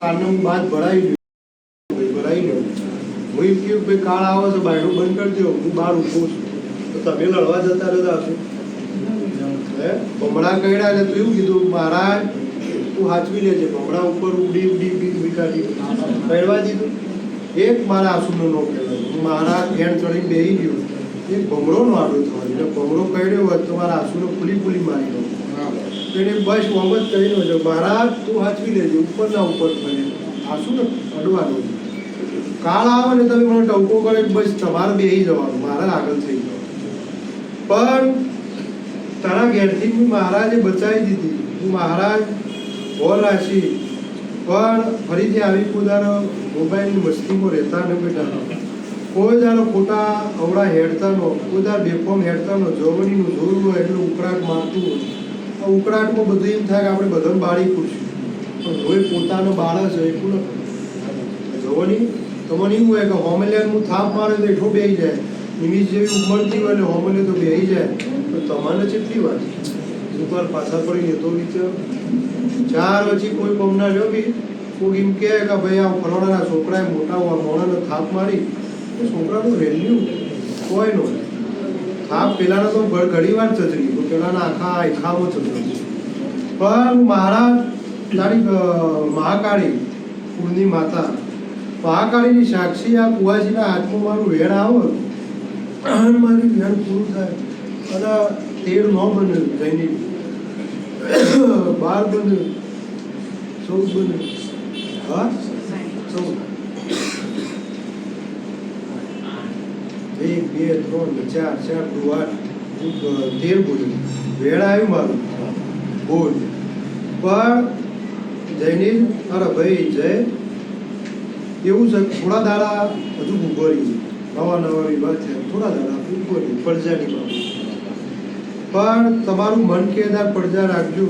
કાળનો બાદ ભરાઈ લ્યો હું એમ કહ્યું ભાઈ કાળ આવે છે બાયણું બંધ કરી દો, હું બહાર ઊભો છું, તો તમે લડવા જતા રહેતા હશો. હે ભમણા કર્યા એટલે તું એવું કીધું મહારાજ તું હાચવી લેજે, ભમણા ઉપર ઉડી ઉડી કાઢી કહેવા દીધું. એક મારા આંસુનો નો કહેવાય. હું મહારાજ ઘેર ચડીને બેસી ગયો, એક ભમરો નો આડો થયો, એટલે ભમરો કર્યો હોત તો મારા આંસુનો ફૂલી મારી દો. એને બસ મોહમ્મદ કહીનો છે મહારાજ તું હાચવી લેજે, ઉપર ના ઉપર ફરે આંસુ ને અડવાનું. કાળ આવે ને તમે મને ટવકો કરે બસ તમારે બેસી જવાનું, મારા આગળ થઈ જવાનું. પણ તારા ઘેરથી હું મહારાજે બચાવી દીધી. હું મહારાજ હોર રાશી પણ ફરીથી આવી કુદારો મોબાઈલની મસ્તીમાં રહેતા ન બેટા. કોઈ દાડો ખોટા અવળા હેડતાનો, કોઈ દાડ બેફોમ હેડતાનો, જવણીનું જોર હોય એટલું ઉકળાટ મારતું હોય. આ ઉકળાટમાં બધું એમ થાય કે આપણે બધાને બાળી પૂછ્યું, પણ રોય પોતાનો બાળક છે એટલું ન જવણી તમને એવું હોય કે હોમલિયાન હું થાપ મારે તો એઠો બેસી જાય, નિમિષ જેવી ઉમરતી હોય એટલે હોમલે તો બેસી જાય. તો તમારે કેટલી વાત ઉપર પાછા પડી લેતો વિચાર. ચાર પછી કોઈ પમના જો બી કોઈ એમ કહે કે ભાઈ આ ફલાણાના છોકરાએ મોટા મોણાને થાપ મારી, તો છોકરાનું વેલ્યુ કોઈ નો થાપ પેલાનો તો ઘણી વાર ચચરી, તો પેલાના આખા આખામાં ચચરી. પણ મહારાજ તારી મહાકાળી કુળની માતા મહાકાળીની સાક્ષી આ કુવાજીના હાથમાં મારું વેણ આવે, મારી વેણ પૂરું થાય અને 13 નો બને જૈની 12 બને 14 બને. હા 14 1 2 3 4 13 બોલ્યું વેળ આવ્યું મારું બોલ. પણ જૈની અરે ભાઈ જય એવું છે થોડા દાડા હજુ ઉભરી નવા વિવાદ છે, થોડા દાડા ઉભરી પડજાની બાબત. પણ તમારું મન કેદાર પડજા રાખજો.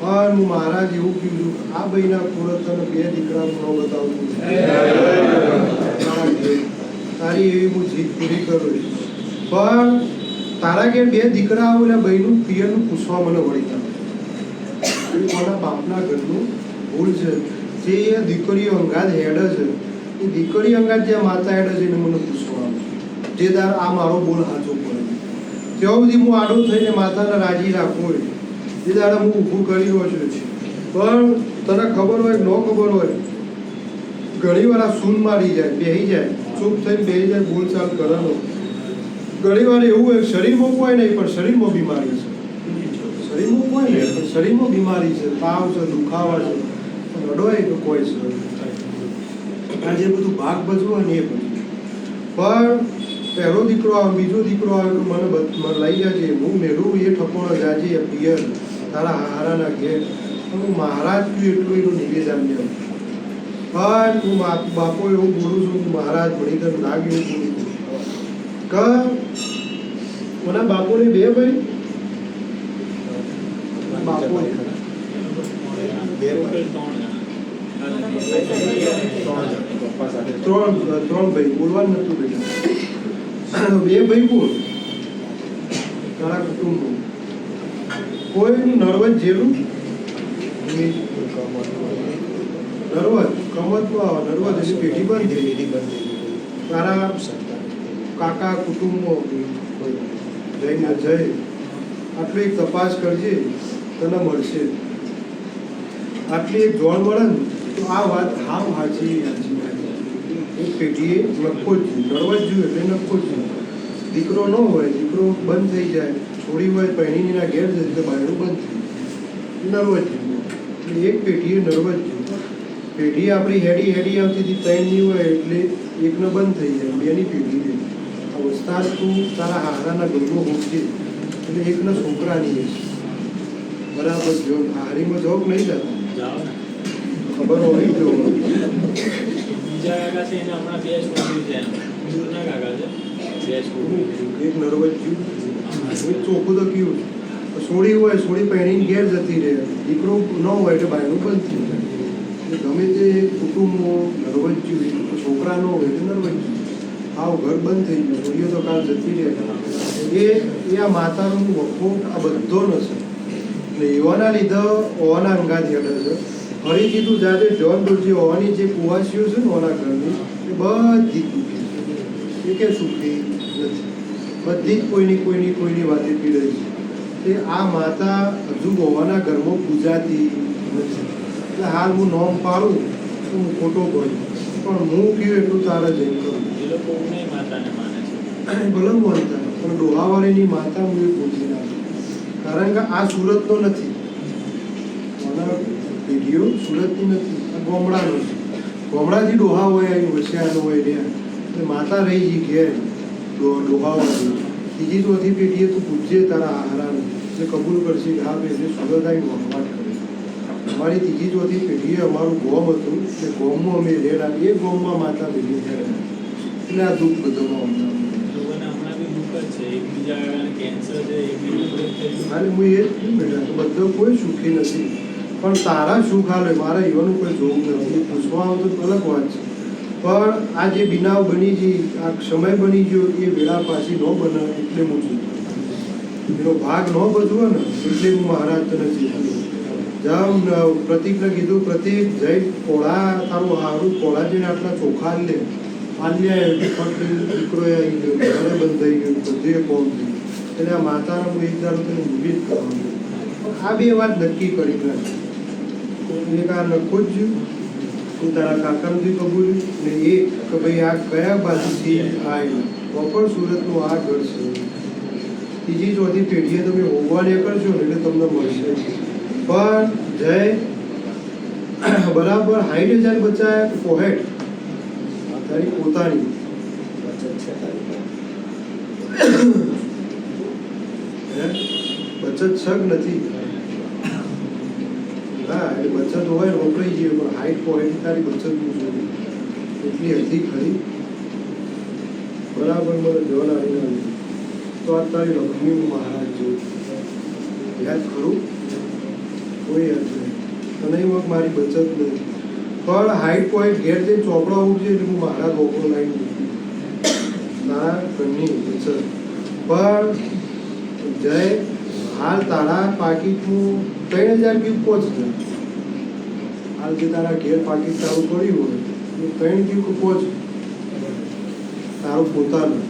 પણ હું મહારાજ એવું કીધું આ ભાઈના પૂરો તને 2 દીકરા ન બતાવતું, તારી એવી હું જીત પૂરી કરું. પણ તારા ઘેર 2 દીકરા આવું એટલે ભાઈનું પિયરનું પૂછવા મને વળી થાય. મારા બાપના ઘરનું ભૂલ છે. જે દીકરીઓ અંગાત હેડે છે એ દીકરી અંગાત જે માતા હેડે છે એને મને પૂછવાનું જે દાર આ મારો બોલ સાચો પડે ત્યાં સુધી હું આડો થઈને માતાને રાજી રાખવું હોય જે દાડે હું ઊભું કરી રહ્યો છું. પણ તને ખબર હોય ન ખબર હોય ઘણી વાર આ સૂન મારી જાય, બેસી જાય, ચૂપ થઈને બેસી જાય, બોલ ચાલ કરવાનો. ઘણી વાર એવું હોય શરીરમાં કોઈ નહીં પણ શરીરમાં બીમારી છે, શરીરમાં કોઈ નહીં પણ શરીરમાં બીમારી છે, તાવ છે, દુખાવા છે, રડવાય તો કોઈ છે. આ જે બધું ભાગ ભજવું ને એ બધું. પણ પહેલો દીકરો આવે, બીજો દીકરો આવે તો મને લઈ જાજે, હું મેળવું એ ઠકોણો જાજે પિયર તારા હારાના ઘેર. હું મહારાજ છું એટલું એનું નિવેદન લે. પણ હું બાપો એવું બોલું છું મહારાજ મણિધર નાગ એવું બોલું છું કે મને બાપોને 2 ભાઈ બાપો 3 ભાઈ બોલવાનું નતું બેટા. 2 ભાઈ બોલ તારા કુટુંબ કોઈનું નર્વસ જેલું નર્વસ કમતમાં આવે, નર્વસ એટલે પેઢી બંધ થઈ. તારા કાકા કુટુંબો જઈને જય આટલી એક તપાસ કરજે તને મળશે. આટલી એક જોણ મળે ને તો આ વાત હાવ હાચી એક પેઢીએ નક્કો જ નર્વસ જોયું એટલે નક્કો જ. દીકરો ન હોય, દીકરો બંધ થઈ જાય, છોડી હોય પહેણીના ઘેર જશે તો બાયણું બંધ થઈ નર્વસ જેવું. એટલે એક પેઢીએ નર્વસ જેવું. પેઢી આપણી હેડી આવતી હતી 3ની હોય એટલે એકને બંધ થઈ જાય, 2ની પેઢી રહે. આ વસ્તાર તું તારા હારાના ઘરનો હોપશે એટલે એકને છોકરાની હશે બરાબર. જો હારીમાં જોગ નહીં જતા ખબર હોય જો એક નર્વસ જીવ ચોખ્ખું તો કેવું સોડી હોય, સોડી પહેરીને ઘેર જતી રહે, દીકરો ન હોય એટલે બાયણું બંધ થઈ જાય. ગમે તે કુટુંબો નર્વસ જીવ, છોકરા ન હોય એટલે નર્વસ જીવ. આવ ઘર બંધ થઈ ગયું, સોડીઓ તો કાલ જતી રહે. એ આ માતાનો વખો આ બધો નથી એટલે એવાના લીધે ઓવાના અંગાથી અડે છે. ફરીથી તું જાતે જોન જોજે હોવાની જે કુવાસીઓ છે ને ઓના ઘરની એ બધી દુઃખી છે. એ કે સુખી નથી. બધી જ કોઈની વાતે પીડાય છે. તે આ માતા હજુ હોવાના ઘરમાં પૂજાતી નથી. એટલે હાલ હું નોમ પાડું તો હું ખોટો બોલું, પણ હું કહ્યું એટલું તારે જઈને કરું. એ લોકો માતાને માને છે. ભલે માનતા પણ ડોહાવાળીની માતા હું એ પૂછી નાખું. કારણ કે આ સુરતનો નથી, મારા પેઢીઓ સુરતની નથી, આ ગામડાનો છે. ગામડાથી ડોહા હોય અહીં વસ્યાનો હોય ત્યાં એટલે માતા રહી ગઈ ઘેર ડોહાવાળી. ત્રીજી ચોથી પેઢીએ તું પૂછજે તારા હારાને જે કબૂલ કરશે કે હા ભાઈ સુરત આવી વસવાટ કરે. અમારી ત્રીજી ચોથી પેઢીએ અમારું ગોમ હતું એટલે ગોમમાં અમે રહેલા, એ ગોમમાં માતા ભેગી થયા એટલે આ દુઃખ બધામાં લોકોને હમણાં બી દુઃખ જ છે. એકબીજા કેન્સર છે, એકબીજા હાલે હું એ જ કહ્યું બેટા તો બધો કોઈ સુખી નથી, પણ તારા સુખ હાલે મારા એવાનું કોઈ જોવું નથી. પૂછવા આવતો તો અલગ વાત છે, પણ આ જે બનાવ બની ગઈ, આ સમય બની ગયો એ વેળા પાછી ન બને એટલે હું છું. એનો ભાગ ન ભજવો ને એટલે હું મહારાજ તને શીખું. જેમ પ્રતિકને કીધું, પ્રતિક જય કોળા તારું હારું કોળા જઈને આટલા ચોખા લે આલ્યા દીકરો આવી ગયો, ઘરે બંધ થઈ ગયું, બધું કોમ થયું. એટલે આ માતાને હું એક દાડો તને ઊભી જ કરવાનું. પણ આ બે વાત નક્કી કરી નથી. એક આ નખો જ તું તારા કાકાનું કબૂલ્યું ને એક કે ભાઈ આ કયા બાજુથી આવ્યું પ્રોપર સુરતનું આ ઘર છે. ત્રીજી ચોથી પેઢીએ તમે હોવાને કરશો ને એટલે તમને મળશે. પણ જય બરાબર 60,000 બચાયા પોહેટ તારી પોતાની બચત છક નથી. હા એટલે બચત હોય વપરાઈ ગઈ, પણ હાઈટ પોઈન્ટ તારી બચત નું જોયું એટલી હતી ખરી. બરાબર મને જોન આવી તો આ તારી લક્ષ્મી મહારાજ જોયું યાદ ખરું? કોઈ યાદ નહીં. તને વખત મારી બચત નહીં, પણ હાઈટ પોઈન્ટ ઘેર જઈને ચોપડા ઉઠશે એટલે હું મહારાજ ઓપરો લાઈન મૂકી તારા ઘરની બચત. પણ જય હાલ તારા પાકીટનું 3,000 ક્યુબ પહોંચશે. હાલ જે તારા ઘેર પાકીટ તારું પડ્યું હોય એ 3 ક્યુબ પહોંચ તારું પોતાનું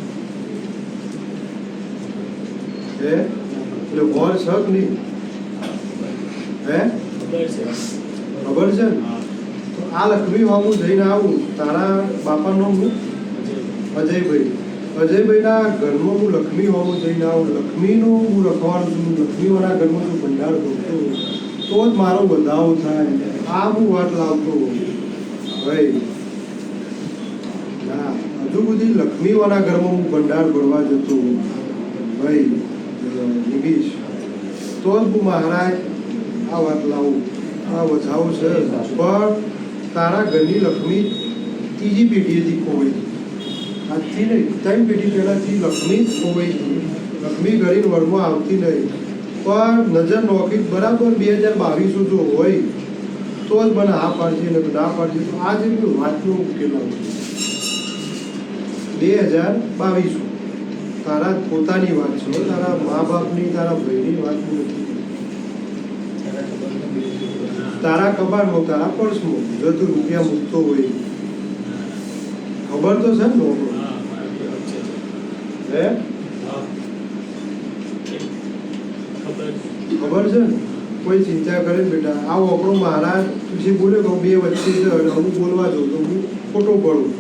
હે એટલે વોર શક નહીં હે ખબર છે ને? તો આ લક્ષ્મી વામું જઈને આવું તારા બાપાનું નામ અજયભાઈ. અજયભાઈના ઘરમાં હું લક્ષ્મી હોવું જઈને આવું, લક્ષ્મીનું હું રખવાનું છું, લક્ષ્મીવાળા ઘરમાં હું ભંડાર કરતો તો જ મારો વધાવો થાય. આ હું વાત લાવતો ભાઈ. ના હજુ બધી લક્ષ્મીવાળા ઘરમાં હું ભંડાર ભરવા જતો ભાઈ નિમિષ તો જ હું મહારાજ આ વાત લાવું. આ વધાવો છે પણ તારા ઘરની લક્ષ્મી ત્રીજી પેઢીએથી ખોવાઈ ગઈ. આજથી નહીં 3 પેઢી પહેલાંથી લક્ષ્મી જ ખોવાઈ ગઈ. લક્ષ્મી ઘણી વળમાં આવતી નહીં, પણ નજર નોખી બરાબર 2022 જો હોય તો જ મને હા પાડશે ને ના પાડશે તો આ જે વાતનો ઉકેલ આવશે. 2022 તારા પોતાની વાત છે, તારા મા બાપની તારા ભાઈની વાત નથી. તારા કબાટમાં તારા પર્સમાં જો તું રૂપિયા મૂકતો હોય ખબર તો છે ને હે ખબર છે ને? કોઈ ચિંતા કરે ને બેટા. આ ઓપરો મહારાજ તું બોલ્યો કે બે વચ્ચે છે અને હું બોલવા જાઉં તો હું ખોટો પડું.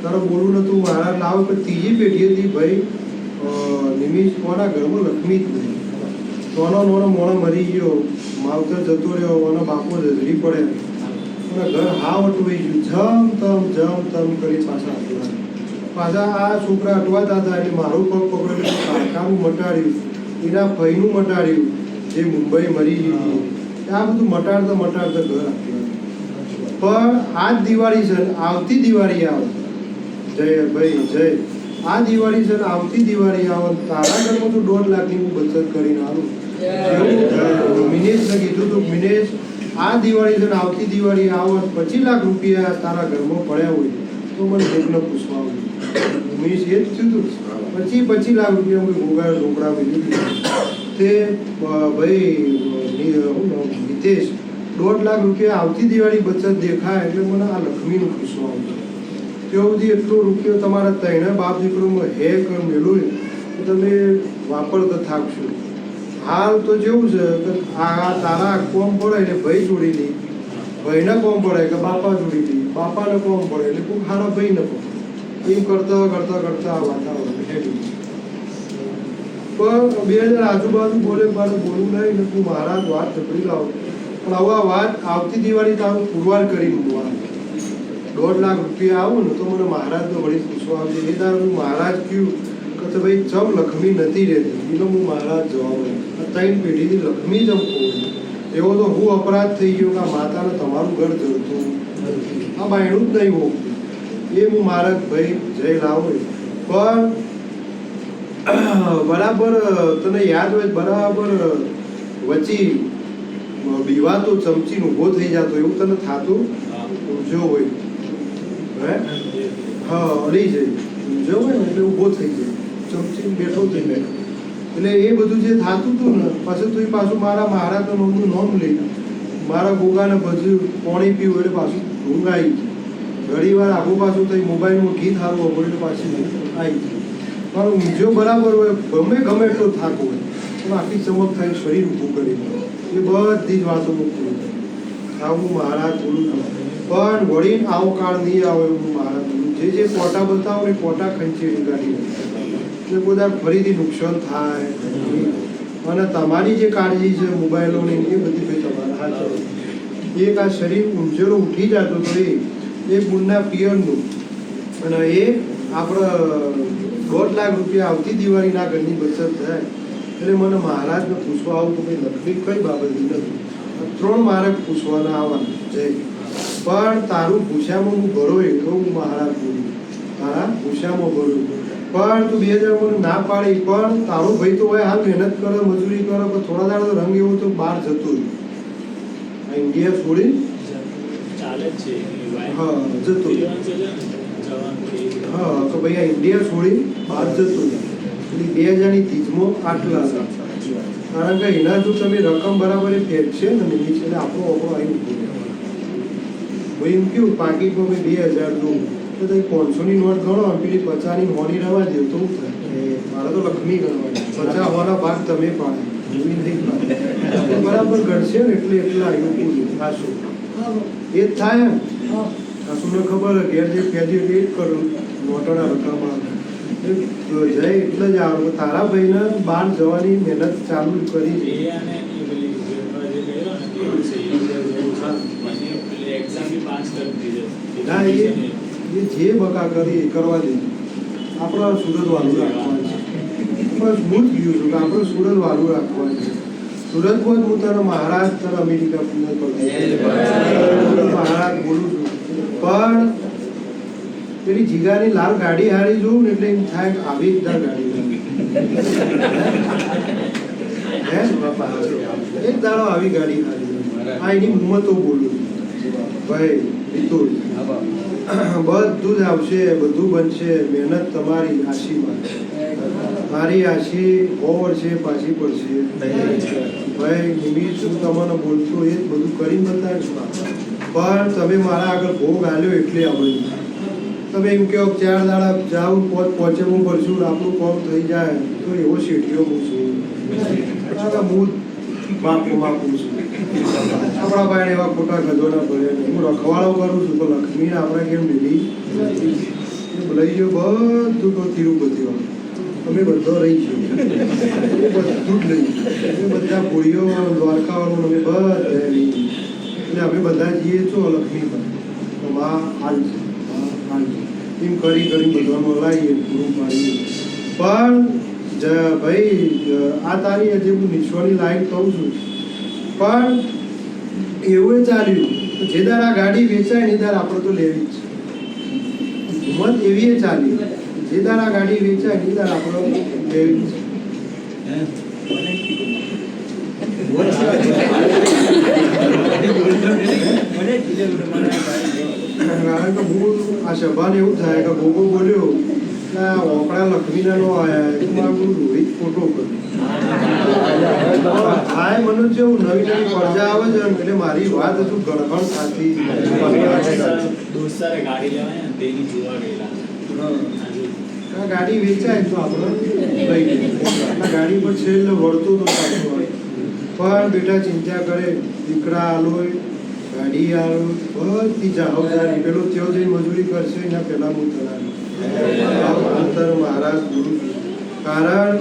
તારે બોલવું નતું મહારાજ લાવો કે ત્રીજી પેઢીએથી ભાઈ નિમિષ કોના ઘરમાં લક્ષ્મી જ નહીં. નાનો મોણો મરી ગયો, માવતર જતો રહ્યો, અને બાપો જજરી પડે અને ઘર હાવ અટવાઈ ગયું. જમ તમ કરી પાછા આ છોકરા અટવાતા હતા એટલે મારું પગ પકડેલું, કાકાનું મટાડ્યું, એના ભાઈનું મટાડ્યું જે મુંબઈ મરી ગયું. આ બધું મટાડતા ઘર આપ્યું. પણ આ જ દિવાળી છે, આવતી દિવાળી આવે જય ભાઈ જય. આ દિવાળી છે, આવતી દિવાળી આવે તારા ઘરમાં તો 1.5 લાખની હું બચત કરીને આવું. મિનેશને કીધું તું મિનેશ આ દિવાળી છે ને આવતી દિવાળી આવો 25 લાખ રૂપિયા તારા ઘરમાં પડ્યા હોય તો મને કોઈકને પૂછવા આવું. મિનેશ એ જ થયું 25 લાખ રૂપિયા હું ગોગા રોકડા લીધું તે ભાઈ હિતેશ 1.5 લાખ રૂપિયા આવતી દિવાળી બચત દેખાય એટલે મને આ લક્ષ્મીનું ખુશો આવતો. ત્યાં સુધી એટલો રૂપિયો તમારા ત્રણે બાપ દીકરોમાં હે કર મેળવું તો તમે વાપરતા થાકશો. હાલ તો જેવું છે કે આ તારા કોમ પડે એટલે ભાઈ જોડી લે, ભાઈને કોમ પડે કે બાપા જોડી લે, બાપાને કોમ પડે એટલે કોઈ સારા ભાઈ ન પડે. એમ કરતા કરતા કરતા આ વાતાવરણ હેડ્યું. પણ 2000 આજુબાજુ બોલે મારે બોલવું નહીં ને તું મહારાજ વાત ઝપડી લાવો, પણ આવા વાત આવતી દિવાળી તારું પુરવાર કરી મૂકવાનું. 1.5 લાખ રૂપિયા આવું ને તો મને મહારાજને વળી પૂછવા આવશે. એ તારું હું મહારાજ કહ્યું કે ભાઈ ચમ લક્ષ્મી નથી રહેતી, એનો હું મહારાજ જવાબ આપું. 3 પેઢીથી લક્ષ્મી જમ કહું. એવો તો હું અપરાધ થઈ ગયો કે આ માતાને તમારું ઘર જડતું આ બાયણું જ નહીં હોવું. એ હું મહારાજ ભાઈ જય લાવો. પણ બરાબર તને યાદ હોય બરાબર વચ્ચે બીવાતો ચમચીને ઊભો થઈ જતો એવું તને થતું જો હોય હે? હા, અડી જાય જો હોય ને એટલે ઊભો થઈ જાય, ચમચી બેઠો થઈ જાય. એટલે એ બધું જે થતું હતું ને પાછું તું પાછું મારા મહારાજના નામનું નામ લઈ મારા ગોગાને બધું પાણી પીવું એટલે પાછું ઊંઘ આવી ગઈ. ઘણી વાર આખું પાછું તો મોબાઈલમાં ગીત સારું વગોડ્યું પાછી આવી ગઈ. પણ ઊંઝો બરાબર હોય ગમે એટલો થાક હોય પણ આખી ચમક થાય શરીર ઊભું કરી એ બધી જ વાતો મૂકું. આવું મહારાજ બોલું છું પણ વળી આવો કાળ નહીં આવે એવું મહારાજ બોલું. જે કોટા બતાવો એ કોટા ખંચી કાઢી એટલે બધા ફરીથી નુકસાન થાય. અને તમારી જે કાળજી છે મોબાઈલોની એ બધી ભાઈ તમારે હાચવો. એક આ શરીર ઊંઝેલો ઉઠી જતો તો એ ગુણના પિયરનું અને એ આપણે 1.5 લાખ રૂપિયા આવતી દિવાળીના ઘરની બચત થાય એટલે મને મહારાજને પૂછવા આવું કે ભાઈ લક્ષ્મી કઈ બાબતની નથી. 3 મારે પૂછવાના આવવાના જય. પણ તારું ભૂસ્યામાં હું ભરો એટલો હું મહારાજ બોલું, તારા ભૂસ્યામાં ભરું. પણ તું 2000 મને ના પાડી પણ તારો ભાઈ તો હોય હાલ મહેનત કરે મજૂરી કરે પણ થોડા દાડો રંગ એવો તો બહાર જતો રહ્યો. આ ઇન્ડિયા છોડી ચાલે જ છે. હા જતો હા તો ભાઈ આ ઇન્ડિયા છોડી બહાર જતો રહ્યો. એટલે 2000ની તીજમાં આટલા હતા. કારણ કે એના જો તમે રકમ બરાબર એ ફેંકશે ને નીચે એટલે આપણો આવી ઉભો ભાઈ એમ કેવું પાકીટમાં ભાઈ 2000 દઉં તો તમે 500ની નોટ ગણો પેલી 50ની હોની રવા દે તો શું થાય? મારે તો લક્ષ્મી ગણવાની 50 હોવાના ભાગ તમે પાડે એવી નહીં પાડે બરાબર ગણશે ને એટલે એટલા આવ્યું પૂરું ખાશું એ જ થાય એમ. ખાસુને ખબર ઘેર જે ફેંજી એ જ કરું નોટોના રકમમાં જાય એટલે જ આવે તારા ભાઈને બહાર જવાની મહેનત ચાલુ કરી છે. ના એ જે બકા કરી કરવા દે આપણે સુરત વાળું રાખવાનું છે. બસ હું જ ગયું છું કે આપણે સુરત વાળું રાખવાનું છે. સુરતમાં જ હું તને મહારાજ તને અમેરિકા મહારાજ બોલું છું. પણ પેલી જીગાની લાલ ગાડી હારી જોઉં ને એટલે એમ થાય કે આવી જ ગાડી હે બાપા એક દાડો આવી ગાડી હારી આ એની હિંમતો બોલું ભાઈ વિતુલ બધું જ આવશે બધું બનશે. મહેનત તમારી આશીમાં મારી આશી 100 વર્ષે પાછી પડશે ભાઈ. નિમિત્ત હું તમને બોલતો એ જ બધું કરી બતાવીશ પણ તમે મારા આગળ ભોગ આલ્યો એટલે આવડ્યું. તમે એમ કહો 4 દાડા જાઉં પહોંચે હું કરશું આપણું કોમ થઈ જાય તો એવો શેઠિયો હું છું. હું બાપું છું. આપણા ભાઈ એવા ખોટા ગજોના ભરે હું રખવાડો કરું છું તો લક્ષ્મીને આપણે કેમ લીધી લઈ ગયો બધું તો તિરુપતિ વાળું અમે બધો રહી ગયો બધું જ લઈ ગયું. બધા પૂરીઓ દ્વારકાવાળું અમે બધા એટલે અમે બધા જઈએ છો લક્ષ્મી પર માં હાલશે એમ કરી બધામાં લાવીએ પૂરું પાડીએ. પણ ભાઈ આ તારી હજી હું નિશ્વરની લાઈન કહું છું પણ એવું ચાલ્યું જે દર આ ગાડી વેચાય ને દર આપણે તો લેવી જ છે. હિંમત એવી ચાલી જે દર આ ગાડી વેચાય ને દર આપણે લેવી જ કારણ કે હું આ સભાને એવું થાય કે ગોગો બોલ્યો ઓકળા લક્ષ્મીના નો આયા એ મારું રોહિત ફોટો કર્યો થાય મને જેવું નવી નવી પ્રજા આવે છે એટલે મારી વાત હજુ ગણગણ થતી દોસ્તારે ગાડી લેવાય ને તેની જોવા ગયેલા આ ગાડી વેચાય તો આપણે લઈ લઈએ. આ ગાડી પર છે એટલે વળતું તો સાચું હોય પણ બેટા ચિંતા કરે દીકરા આલોય ગાડી આલો બધી જવાબદારી પેલો ત્યાં જઈને મજૂરી કરશે એના પહેલા હું ચલાવી અંતર મહારાજ ગુરુ કારણ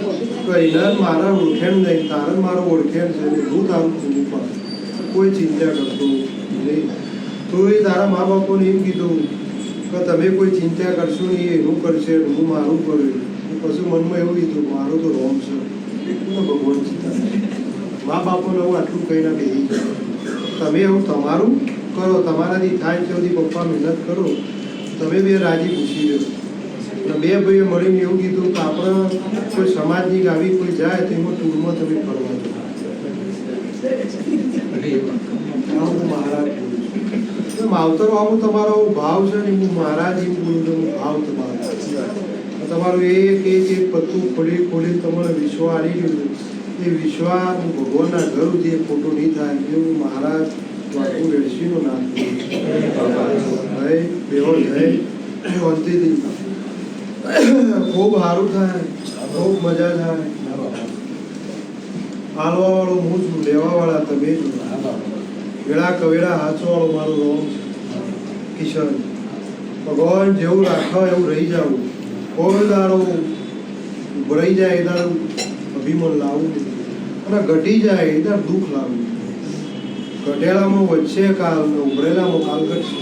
કહીને મારા ઓળખેણ નહીં તારે મારો ઓળખેણ છે એટલે હું તારું પૂરું પાડું કોઈ ચિંતા કરતો નહીં. તો એ તારા મા બાપોને એમ કીધું કે તમે કોઈ ચિંતા કરશો નહીં એનું કરશે હું મારું કર્યું પછી મનમાં એવું કીધું મારું તો રોમ છે તો ભગવાન ચિંતા મા બાપોને હું આટલું કહીને બેસી જાઉં તમે એવું તમારું કરો તમારાથી થાય ત્યાંથી પપ્પા મહેનત કરો તમે બે રાજી પૂછી લો. બે ભાઈઓ મળીને એવું કીધું કે આપણે કોઈ સમાજની આવી કોઈ જાય તો એમાં ટૂરમાં તમે ફરવા જાઓ મહારાજ માવતર આવું તમારો ભાવ છે ને હું મહારાજ એમ બોલું છું ભાવ તમારું એક પત્તું ખોલી ખોલી તમારે વિશ્વ આવી ગયું એ વિશ્વ હું ભગવાનના ઘર જે ખોટું નહીં થાય એવું મહારાજ વાકુ રેડશીનું નામ જય બેહો જય શાંતિથી ખૂબ સારું થાય ખૂબ મજા થાય. હાલવા વાળો હું છું લેવા વાળા તમે છો વેળા કવેળા હાચો વાળો મારો રોમ છે કિશન ભગવાન જેવું રાખો એવું રહી જાવ કોઈ દાડો ઉભરાઈ જાય એ દાડો અભિમાન લાવવું અને ઘટી જાય એ દાડો દુઃખ લાવવું. ઘટેલામાં વચ્ચે કાલ ને ઉભરેલામાં કાલ ઘટશે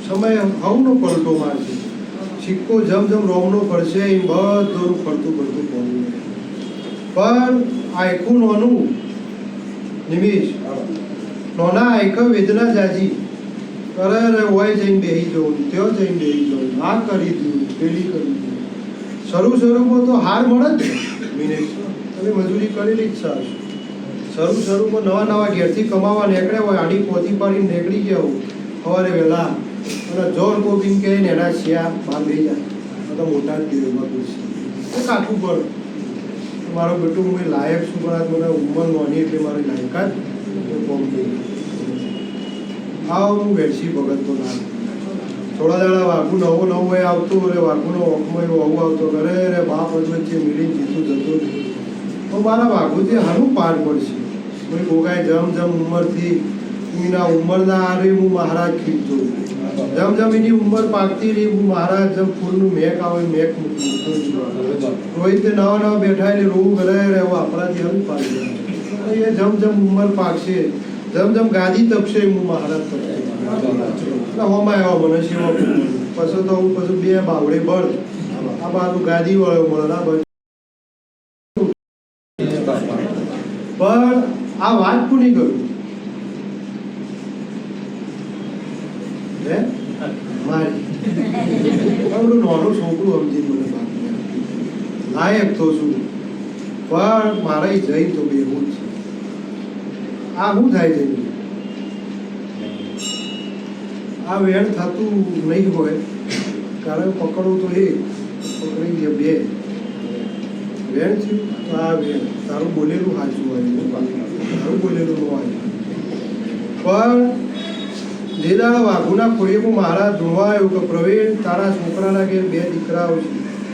સમય હવનો પલટો મારશે સિક્કો જમ જમ રોમનો પડશે એમ બધું ફરતું ફરતું પહોંચવું પણ આખું નોનું નિમિષ નોના આખો વેદના જાજી અરે રે હોય જઈને બેસી જવું ત્યાં જઈને બેસી જવું આ કરી દઉં પેલી કરી દઉં શરૂમાં તો હાર મળે જ મિનિટ તમે મજૂરી કરેલી જ સારું શરૂમાં નવા ઘેરથી કમાવા નીકળ્યા હોય આડી પોતી પાડીને નીકળી ગયા હોય સવારે વહેલા અને જોર કોપિંગ કહે ને એના શિયા બહાર લઈ જાય તો મોટા જ દેવમાં પૂછશે તો કાઠું પડે મારો બેટું હું લાયક છું પણ આજ મને ઉંમર નોની એટલે મારી લાયકાત કોમ થઈ હું વેરસી ભગતનો નામ થોડા દાડા વાઘું નવું હોય આવતું એટલે વાઘુનો ઓખમાં એવું આવું આવતો ઘરે રે બાપ વચ્ચે મિલી જીતું જતો તો મારા વાઘુથી હારું પાર પડશે કોઈ ગોગાય જમ ઉંમરથી એના ઉંમરના આરે હું મહારાજ ખીચતો જમ એની ઉંમર પાકતી રહી હું મહારાજ જમ ફૂલનું મેક આવે મેક મૂકતો રોહિત નવા બેઠા એટલે રોવું ઘરે રહેવું આપણાથી હારું પાડી એ જમ ઉંમર પાકશે જમ ગાદી તપશે હું મહારાજ તપશે હોમાં આવ્યા મને સેવા પછી તો હું પછી બે બાવડે બળ આ બાજુ ગાદી વાળો મળે ના બાજુ પણ આ વાત કોની કરું હે મારી આવડું નાનું છોકરું સમજી મને વાત લાયક તો છું પણ મારે જઈ તો બેવું જ છે. આ શું થાય છે આ વેણ થતું નહીં હોય કારણ પકડવું તો એક પકડી ગયા બે વેણ થયું તો આ વેણ તારું બોલેલું સાચું હોય તારું બોલેલું ન હોય પણ જે દાડા વાઘુના ખોળીએ મારા ધૂણવા આવ્યું કે પ્રવીણ તારા છોકરાના ઘેર બે દીકરાઓ છે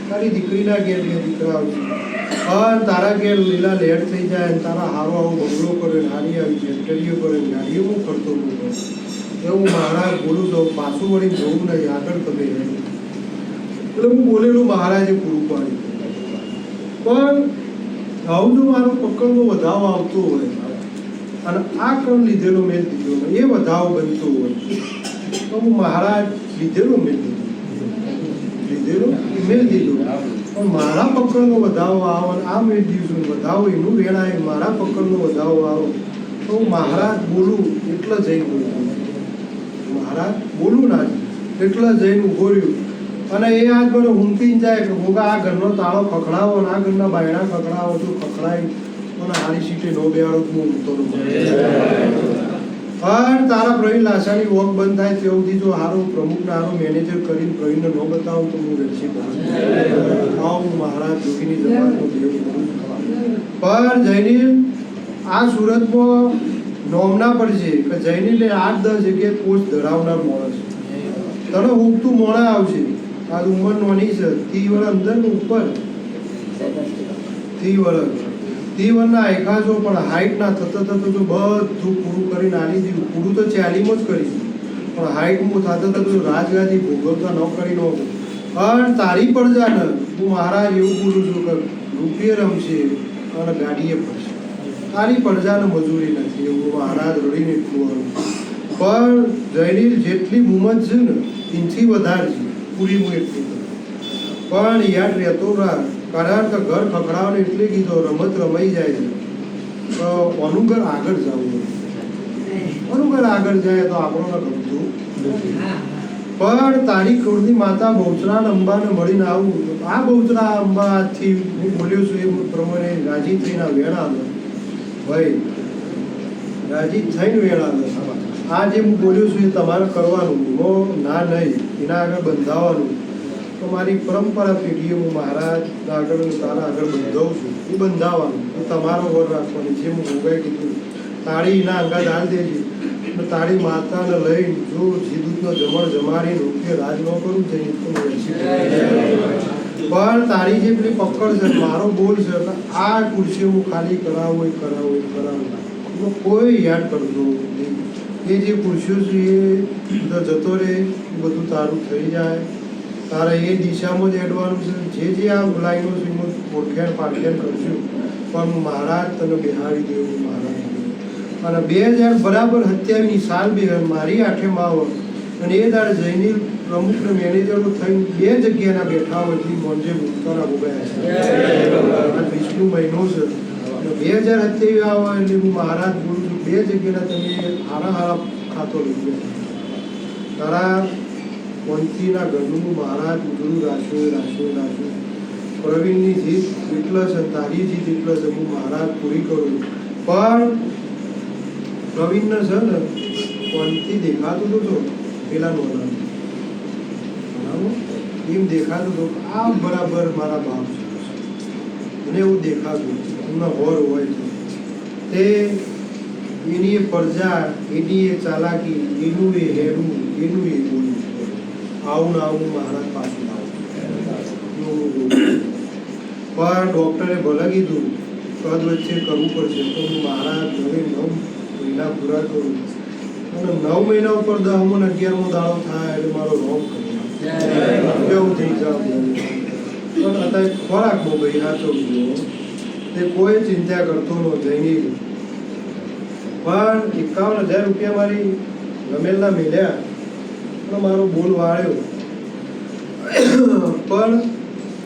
તારી દીકરીના ઘેર બે દીકરાઓ છે અને તારા ઘેર લીલા લેટ થઈ જાય અને તારા હારો આવો બંગલો કરે નાની આવી ફેક્ટરીઓ કરે ગાડીઓ હું કરતો એવું મહારાજ બોલું તો પાછું વળી જવું નહીં આગળ તમે એટલે હું બોલેલું મહારાજે પૂરું પાડ્યું પણ આવું જો મારો પકડનો વધાવો આવતો હોય અને આ ક્રમ લીધેલો મેં દીધો એ વધાવો બનતો હોય તો હું મહારાજ લીધેલો મેં લીધેલો મેં દીધો પણ મારા પકડનો વધાવો આવો અને આ મેં દીધું વધાવો એનું વેણાય મારા પકડનો વધાવો આવો તો હું મહારાજ બોલું એટલે જઈ બોલું મહારાજ બોલું ના એટલે જઈને ઉભો રહ્યું અને એ આજ મને ઊંઘતી જાય કે ભોગા આ ઘરનો તાળો ખખડાવો અને આ ઘરના બાયણા ખખડાવો તો ખખડાય અને હારી સીટે નો બેવાડો હું ઊંઘતો પણ તારા પ્રવીણ લાસાની વોક બંધ થાય ત્યાં સુધી જો હારો પ્રમુખ હારો મેનેજર કરીને પ્રવીણને ન બતાવું તો હું વેચી પડું. હું મહારાજ જોગીની જમાતનો દેવ કરું. પણ જૈનિલ આ સુરતમાં નોમના પડશે કે જૈનિલે 8-10 જગ્યાએ પોસ્ટ ધરાવનાર માણસ તને ઉગતું મોડા આવશે. આ ઉંમર નોની છે 30 વર્ષ અંદર ને ઉપર 30 વર્ષના એકા છો પણ હાઈટ ના થતા જો બધું પૂરું કરીને આલી દીધું. પૂરું તો 40માં જ કરી પણ હાઈટમાં થતા તો રાજગાદી ભોગવતા ન કરી નો. પણ તારી પડજા ને હું મહારાજ એવું બોલું છું કે રૂપિયે રમશે અને ગાડીએ ફરશે. તારી પડજાને મજૂરી નથી એવું મહારાજ રડીને એટલું પણ જૈનિલ જેટલી મુમત છે ને એનથી વધારે છે પૂરી હું એટલી કરું. પણ યાદ રહેતો કારણ કે ઘર ખખડાવને એટલે કીધો રમત રમાઈ જાય છે તો ઓનું ઘર આગળ જવું. ઓનું ઘર આગળ જાય તો આપણને ગમતું પણ તારી કુળની માતા બહુચરા અંબાને મળીને આવું. આ બહુચરા અંબા આજથી હું બોલ્યો છું એ પ્રમાણે રાજી થઈને વેણા ભાઈ રાજી થઈને વેણા આ જે હું બોલ્યો છું એ તમારે કરવાનું. ના નહીં એના આગળ બંધાવાનું. તો મારી પરંપરા પેઢીએ હું મહારાજના આગળ તારા આગળ બંધાવું છું એ બંધાવાનું. એ તમારો વર રાખવાની. જે હું ભોગાઈ કીધું તાળી એના અંગાજ હાલ દેજે. તારી માતાને લઈને જો જીદૂતનો જમણ જમાડી રૂપિયે રાજ ન કરું જઈને પણ તારી જે પેલી પકડ છે મારો બોલ છે આ ખુરશી હું ખાલી કરાવું કોઈ યાદ કરતો નહીં. એ જે ખુરશીઓ છે એ જતો રહે બધું તારું થઈ જાય. તારે એ દિશામાં જ એડવાનું છે. જે આ લાઈનો છે એમાં ઓળખેણ પાડખેણ કરશું પણ મહારાજ તને બિહારી દેવું મહારાજ. અને 2000 બરાબર 27ની સાલ મારી આઠે માવ અને એ દાડે જૈનિલ પ્રમુખ ને મેનેજરો થઈને 2 જગ્યાના બેઠા હોય એટલી મોંજે મુક્તરા ભોગાયા છે. વિષ્ણુ મહિનો છે 2027 આવે એટલે હું મહારાજ બોલું છું 2 જગ્યાના તમે હારા ખાતો લઈ તારા પંથીના ઘરનું મહારાજ ગુરુ રાખ્યું. પ્રવીણની જીત એટલે છે તારી જીત એટલે છે હું મહારાજ પૂરી કરું. પણ પ્રવીણને છે ને પંથી દેખાતું તો પેલા નોના એમ દેખાતું હતું આ બરાબર મારા બાપ છે અને એવું દેખાતું એમના હોર હોય છે તે એની એ પડજા એની એ ચાલાકી એનું એ હેરું એનું એ બોલું આવું મહારાજ પાછું આવું. પણ ડૉક્ટરે ભલે કીધું કદ વચ્ચે કરવું પડશે તો હું મહારાજ હવે 9 મહિના પૂરા કરું અને 9 મહિના ઉપર 10મો ને 11મો દાડો થાય એટલે મારો રોગ કેવું થઈ જાવ. પણ અત્યારે ખોરાકમાં ભાઈ સાચવજો તે કોઈ ચિંતા કરતો ન જઈને. પણ 51,000 રૂપિયા મારી રમેલના મેળ્યા પણ મારો બોલ વાળ્યો. પણ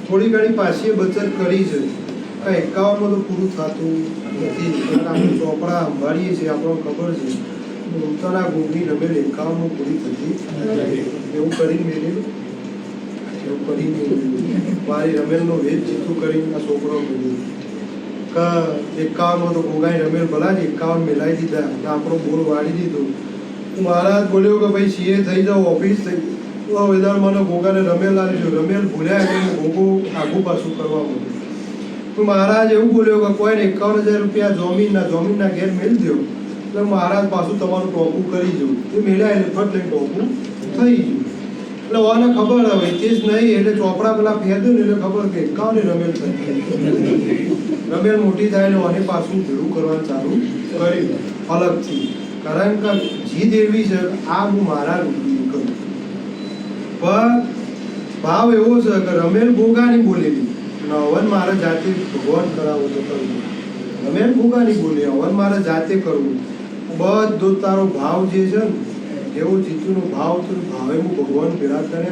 થોડી ઘણી પાછી બચત કરી છે. 51માં તો પૂરું થતું નથી. આપણે ચોપડા સંભાળીએ છીએ આપણને ખબર છે ઉમતાના ગોગની રમેલ 51માં પૂરી થતી એવું કરીને મેળ્યું મારી રમેલનો વેચ જીતું કરીને આ છોકરો મળ્યું કે 51માં તો ગોગાઈ રમેલ ભલા જ 51 મેલાવી દીધા આપણો બોલ વાળી દીધો. મહારાજ બોલ્યો કે ભાઈ સીએ થઈ જાઓ ઓફિસ થઈ વેદાર મને ગોગાને રમેલ આવી રમેલ ભૂલ્યા એટલે ગોગો આગું પાછું કરવા માંડ્યું. તો મહારાજ એવું બોલ્યો કે કોઈને 51,000 રૂપિયા જમીનના ઘેર મેળ દો એટલે મહારાજ પાછું તમારું ટોપું કરી જવું. એ મેળ્યા એટલે ફટ લઈને ટોપું થઈ ગયું. એટલે ઓને ખબર હવે તે જ નહીં એટલે ચોપડા પેલા ફેર દઉં ને એટલે ખબર કે 51 રમેલ થઈ રમેલ મોટી થાય એટલે ઓને પાછું ભેળું કરવાનું ચાલુ કર્યું અલગથી. કારણ કે જીદ એવી છે આ હું મારા કરું. પણ ભાવ એવો છે કે રમેલ ગોગાની બોલેલી હવન મારે જાતે ભગવાન કરાવો તો કરવું. રમેલ ગોગાની બોલે હવન મારે જાતે કરવું. બધો તારો ભાવ જે છે ને જેવો જીતુનો ભાવ તો ભાવે હું ભગવાન ભેળા કરે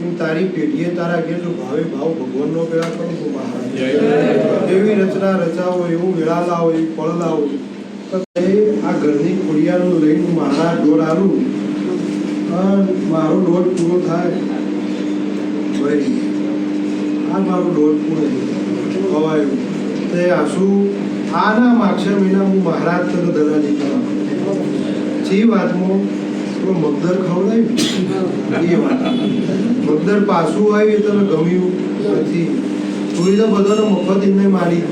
એમ તારી પેઢીએ તારા ઘેર જો ભાવે ભાવ ભગવાનનો ભેળા કરું તો મહારાજ એવી રચના રચાવો એવું વેળા લાવો એવું ફળ લાવો. આ ઘરની ખોડિયાનું લઈને મારા દોડ આલું મારો દોડ પૂરો થાય ભાઈ આ મારો દોડ પૂરો ખવાયું તે આસુ આના માક્ષર મહિના હું મહારાજ તને દલાલી કરાવું. સી વાતમાં તો મગદર ખવડાવ્યું એ વાત મગદર પાછું આવ્યું એ તને ગમ્યું નથી કોઈ તો બધાને મફત એમને મારી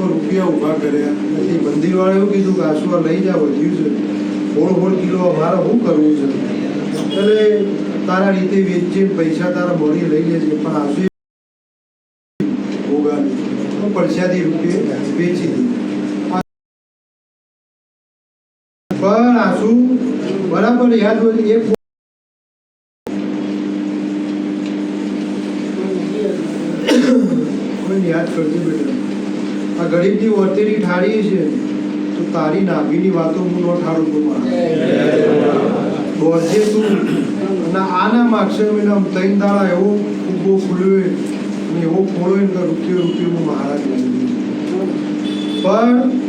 રૂપિયા ઊભા કર્યા નથી મંદિરવાળા એવું કીધું કે આસુ આ લઈ જાવ વધ્યું છે હોળ કિલો અમારે શું કરવું છે એટલે તારા રીતે વેચજે પૈસા તારા મળી લઈ લેજે પણ આસુ ભોગાડી પરસાદી રૂપિયે વેચી દીધું પણ આસુ બરાબર યાદ હોય એક યાદ કરજે બેટા આ ગરીબની વર્તેની ઠાળી છે તો તારી નાભીની વાતો હું ન ઠાળું તો દોડજે તું અને આના માગશે મેં ત્રણ દાડા એવો ઉભો ખુલ્યો અને એવો ખોળો ને રૂપિયો હું મહારાજ લાવી પણ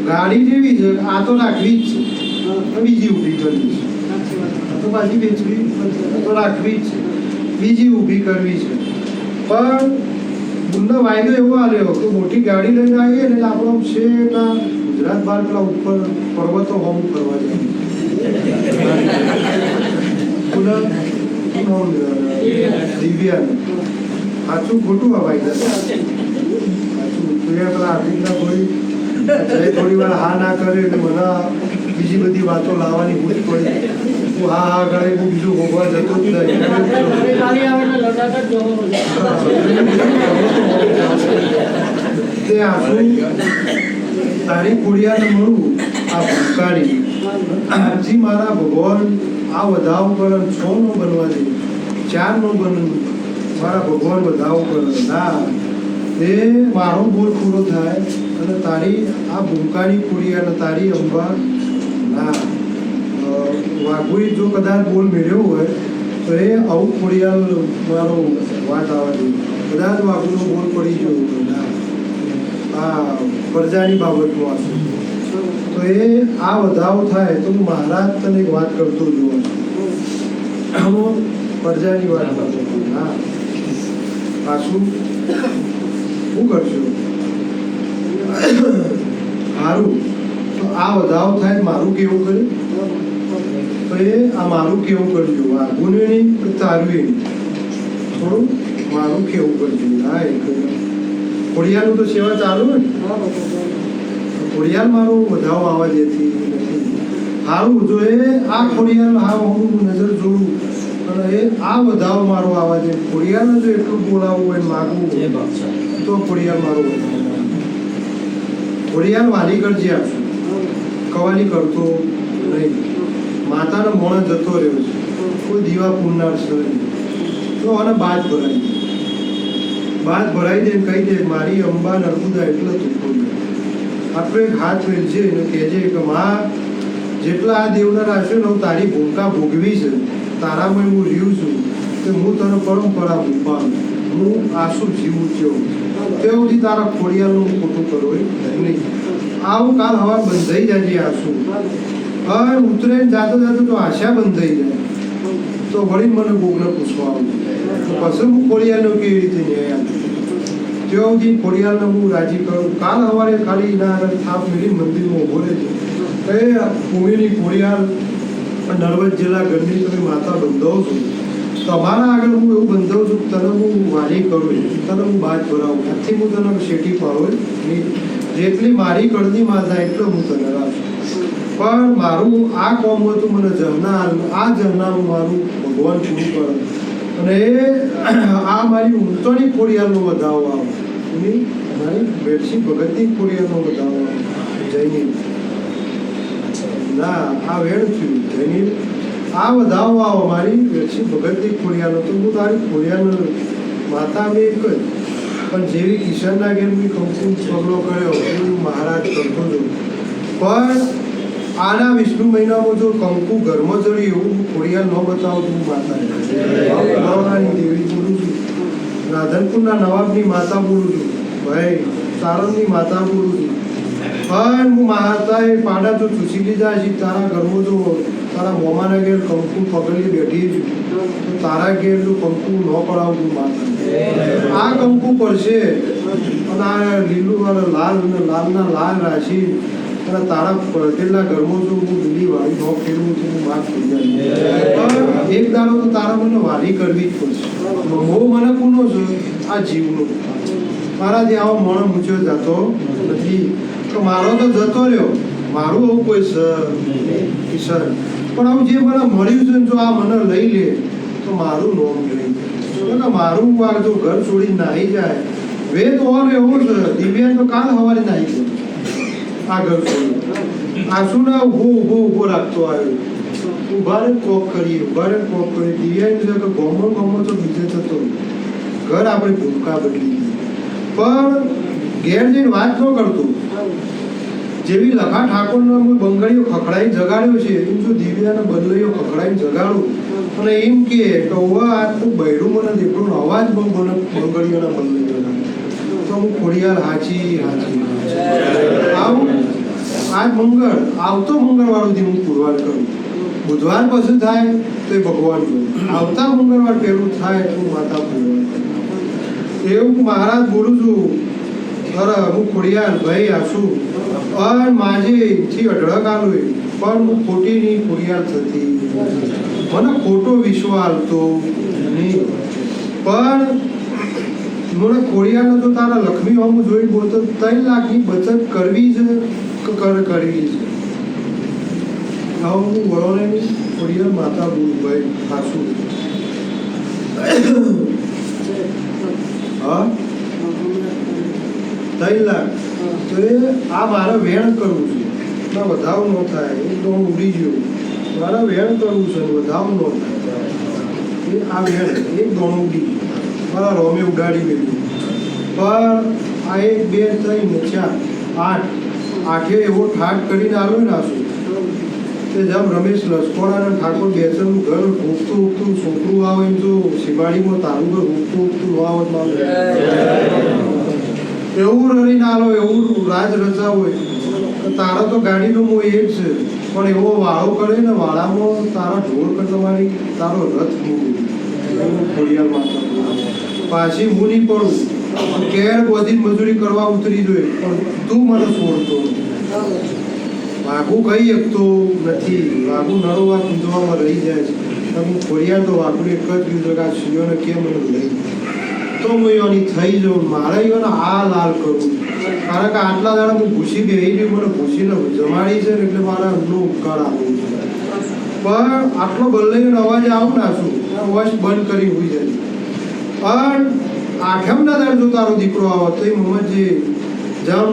ગાડી જેવી છે આ તો રાખવી જ છે બીજી ઊભી કરવી છે આ તો પાછી વેચવી તો રાખવી જ છે બીજી ઊભી કરવી છે પણ બુનનો વાયદો એવો આવ્યો કે મોટી ગાડી લઈને આવીએ ને આપણો છે ના ગુજરાત બહાર પેલા ઉપર પર્વતો હોમ કરવા જાય દિવ્યા સાચું ખોટું આ વાયદા સાચું પેલા આર્થિકના થોડી વાર હા ના કરે એટલે મને બીજી બધી વાતો લાવવાની ભૂલ પડી હું હા ગળે હું બીજું ભોગવા જતો જ તે આંસુ તારી ખોડિયાને મળું આ ભૂકારી હજી મારા ભગવાન આ વધાવ પર 6 નો બનવા દે 4 નો બનવું મારા ભગવાન વધાવ પર ના તે મારો બોલ પૂરો થાય અને તારી આ ભૂકાની ખોડિયાને તારી અંબા ના વાઘુઈ જો કદાચ બોલ મેળવ્યો હોય તો એ આવું ખોડિયાલ મારો વાત આવવા દે કદાચ વાઘુનો બોલ પડી ગયો ના આ પ્રજાની બાબતમાં હશે તો એ આ વધાવો થાય તો હું મહારાજ તને એક વાત કરતો જોવા પ્રજાની વાત કરતો હા પાછું શું કરશો સારું તો આ વધાવો થાય મારું કેવું કરે તો એ આ મારું કેવું કરજો વાઘુને નહીં તારું એ થોડું મારું કેવું કરજો હા એ ખોડિયાનું તો સેવા ચાલુ ને ખોડિયાલ મારો વધાવો આવવા દેતી નથી સારું જો એ આ ખોડિયાલ હા હું નજર જોડું અને એ આ વધાવો મારો આવવા દે ખોડિયાલને જો એટલું બોલાવવું હોય માગવું તો ખોડિયાલ મારો વધાવો ખોડિયાલ વાલી કરજે આપશું કવાલી કરતો નહીં માતાનો મોણ જતો રહ્યો છે કોઈ દીવા પૂરનાર છે તો આને બાદ ભરાઈ દે કહી દે મારી અંબા નર્મદા એટલે તું આપણે એક હાથ મેળશે અને કહેજે કે માં જેટલા આ દેવના રાખ્યો ને તારી ભૂમિકા ભોગવી છે તારામાં હું રહ્યું છું કે હું તને પરંપરા મૂકવાનું હું આસુ જીવું છું તે સુધી તારા ખોડિયાનું હું ખોટું કરવું નહીં આવું કાલ હવા બંધાઈ જાય આસુ હવે ઉતરે જાતો તો આશા બંધાઈ જાય તો વળી મને કોકને પૂછવા આવું પછી હું ખોડિયાનો કેવી રીતે ન્યાય આપું ત્યાં સુધી ખોડિયાલને હું રાજી કરું કાલ સવારે ખાલી ના થાપ મેળી મંદિરમાં ઉભો રહે છે એ ભૂમિની ખોડિયાલ નર્મદ જિલ્લા ગઢની તમે માતા બંધાવો છો તમારા આગળ હું એવું બંધાવું છું તને હું વાલી કરું તને હું બાદ ભરાવું આથી હું તને શેઠી પાડું નહીં જેટલી મારી કળની માતા એટલે હું તને રાખું પણ મારું આ કોમ હતું મને ઝરણા આ ઝરણાનું મારું ભગવાન પૂરું કરે અને આ મારી ઊંચોની ખોડિયાલનો વધાવો આવે મારી બેડશી ભગતની ખોડિયાલનો વધાવો આવે જૈની ના આ વેણ થયું જૈની આ વધાવો આવો મારી બેડશી ભગતની ખોડિયાલનો તો હું તારી ખોડિયાલનો માતા અમે એક જ પણ જેવી કિશનના ઘેર મેં કંકુ પગલો કર્યો હું મહારાજ કરતો હતો પણ આના વિષ્ણુ મહિનામાં જો કંકુ ઘરમાં ચડી એવું ખોડિયાલ ન બતાવતું હું માતા દેવી બોલું છું રાધનપુરના નવાબની માતા બોલું છું ભાઈ સારણની માતા બોલું છું પણ હું માતાએ પાડા જો ચૂસી લીધા છે તારા ઘરમાં જો તારા મોમાના ઘેર કંકુ પગલી બેઠી છું તો તારા ઘેર જો કંકુ ન પડાવતું માતા આ કંકુ પડશે અને આ લીલું લાલના લાલ રાશિ અને તારા પટેલના ઘરમાં જો હું લીલી વાળી ન ખેડું તો હું માફ થઈ જાય પણ એક દાડો તો તારા મને વારી કરવી જ પડશે બહુ મને કોનો છે આ જીવનો મારાથી આવો મણ મૂચ્યો જતો નથી તો મારો તો જતો રહ્યો મારું આવું કોઈ સર પણ આવું જે મને મળ્યું છે જો આ મને લઈ લે તો મારું નોમ લઈ કે મારું આ જો ઘર છોડી નાહી જાય વેદ ઓર એવો છે દિવ્યા તો કાલ સવારે નાહી ગયો આ ઘર છોડી આંસુના ઊભો રાખતો આવ્યો ઉભા રે કોક કરીએ દિવ્યાની છે કે ગમો તો બીજે થતો ઘર આપણે ભૂમકા બદલી પણ ઘેર જઈને વાત ન કરતો જેવી લખા ઠાકોરનો બંગડીઓ ખખડાઈ જગાડ્યો છે એમ જો દિવ્યાને બદલાઈઓ ખખડાઈ જગાડું અને એમ કે આ તું બૈરું મને દેખડું અવાજ બહુ મને બંગડીઓના બદલાઈઓના તો હું ખોડિયાર હાચી આવું આજ મંગળ આવતો મંગળવારથી હું પુરવાર કરું બુધવાર પછી થાય તો એ ભગવાન આવતા મંગળવાર પહેલું થાય તો માતા પુરવાર કરું એવું મહારાજ બોલું છું અરે હું ખોડિયાર ભાઈ આસું અને માજીથી અઢળક આલું પણ હું ખોટીની ખોડિયાર થતી મને ખોટો વિશ્વ હાલતો નહીં પણ મને ખોડિયારનો તો તારા લક્ષ્મી હોમ જોઈ બોલતો 3 લાખની બચત કરવી છે કરવી છે હવે હું વળોને ખોડિયાર માતા બોલું ભાઈ આસું હા 3 લાખ તો એ આ મારે વેણ કરવું છે ના વધાવ ન થાય એક તો હું ઉડી ગયો મારે વેણ કરવું છે વધાવ ન થાય એ આ વેણ એક દોણ ઉડી ગયો મારા રોમે ઉડાડી ગયું પણ આ 1 2 3 4 8 એવો ઠાક કરીને આવ્યો ને આશું કે જેમ રમેશ લસકોડાના ઠાકોર બેસનનું ઘર ઉગતું છોકરું આવે એમ જો શિવાડીમાં તારું ઘર ઉગતું આવત એવું રડીને આલો એવું રાજ રચા હોય તારા તો ગાડીનો મો એક છે પણ એવો વાળો કરે ને વાળામાં તારા ઢોળ કરવાની તારો રથ ખોડિયાર માતા પાછી હું નહીં પડું કેળ બધી મજૂરી કરવા ઉતરી જોઈએ પણ તું મને છોડતો વાઘું કહી શકતો નથી વાઘું નરોવા કૂંદવામાં રહી જાય છે હું ખોડિયાર તો વાઘું એક જ કીધું કે આ શિયોને કેમ મને લઈ તો હું એની થઈ જાઉં મારે એને આ લાલ કરું કારણ કે આટલા દાડા હું ભૂસી બેહી ગઈ મને ભૂસીને જમાડી છે ને એટલે મારા એમનો ઉપકાર આપવું છે પણ આટલો બદલાઈને અવાજ આવું ના છું અવાજ બંધ કરી હોઈ જાય પણ આઠમના દાડ જો તારો દીકરો આવો તો એ મમ્મજી જેમ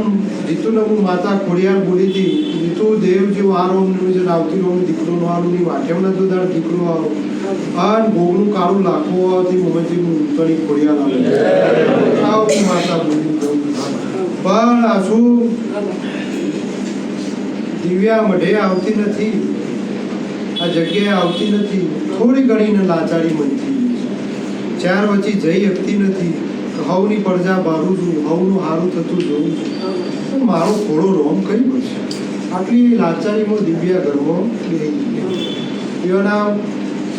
જીતુને હું માતા ખોડિયાર બોલી હતી જીતુ દેવ જેવો આરો છે આવતી રોમ દીકરોનો આરો નહીં આઠમના જો દાડ દીકરો આવો અને ભોગનું કાળું લાખો આવતી મમ્મજી હું ઉતરી ખોડિયાર આવો આવું માતા બોલી પણ આ શું દિવ્યા મઢે આવતી નથી આ જગ્યાએ આવતી નથી થોડી ઘણીને લાચારી મનતી 4 વચ્ચે જઈ શકતી નથી હવની પડજા બારું છું હવનું સારું થતું જોઉં છું મારો થોડો રોમ કઈ પડશે આટલી લાચારીમાં દિવ્યા ઘરમાં એના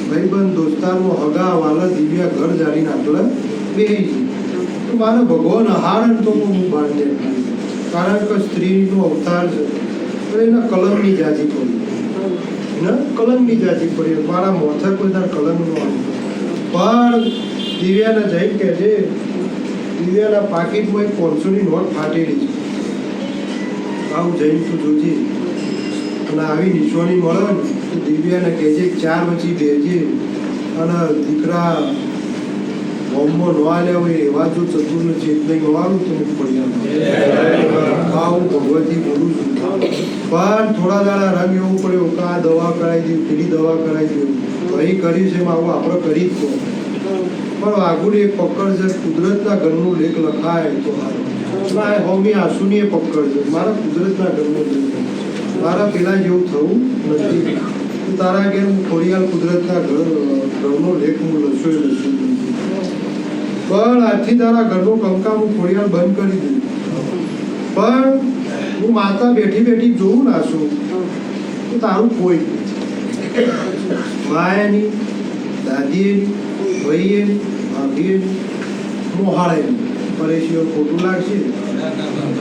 ભાઈબંધ દોસ્તારનો હગા વાલા દિવ્યા ઘર જાણીને આપણે બેહી તો મારે ભગવાન હારણ તો હું બાંધે કારણ કે સ્ત્રીનો અવતાર છે તો એના કલમની જાજી પડી એના કલમની જાજી પડી મારા મોથા કોઈ તાર કલમ ન પણ દિવ્યાને જઈને કહે છે દિવ્યાના પાકીટમાં એક 500ની નોટ ફાટેલી છે આવું જઈને તું જોજે અને આવી નિશાની મળે ને તો દિવ્યાને કહેજે 4 વચ્ચે બેજે અને દીકરા હોમમાં ન આવ્યા હોય એવા જો ચતુર્ને ચેતને ગવાડું તો હું પડ્યા હું ભગવતી બોલું છું પણ થોડા દાડા રંગ એવું પડ્યો કે આ દવા કરાવી દઉં પેલી દવા કરાવી દઉં અહીં કર્યું છે એમાં આવું આપણે કરી જ તો પણ વાઘુની એક પકડ છે કુદરતના ઘરનું લેખ લખાય તો સારું હોમી આંસુની એ પકડ છે મારા કુદરતના ઘરનું લેખ મારા પેલા જેવું થવું નથી તારા ઘેર હું ખોડિયાર કુદરતના ઘરનો લેખ હું લસ્યો પણ આજથી તારા ઘરનો કંકામ હું ખોડિયાર બંધ કરી દઉં પણ હું માતા બેઠી બેઠી જોઉં ના છું તો તારું કોઈ માયાની દાદીએની ભાઈએ ભાભીએની મોહાળેની પરેશીઓ ખોટું લાગશે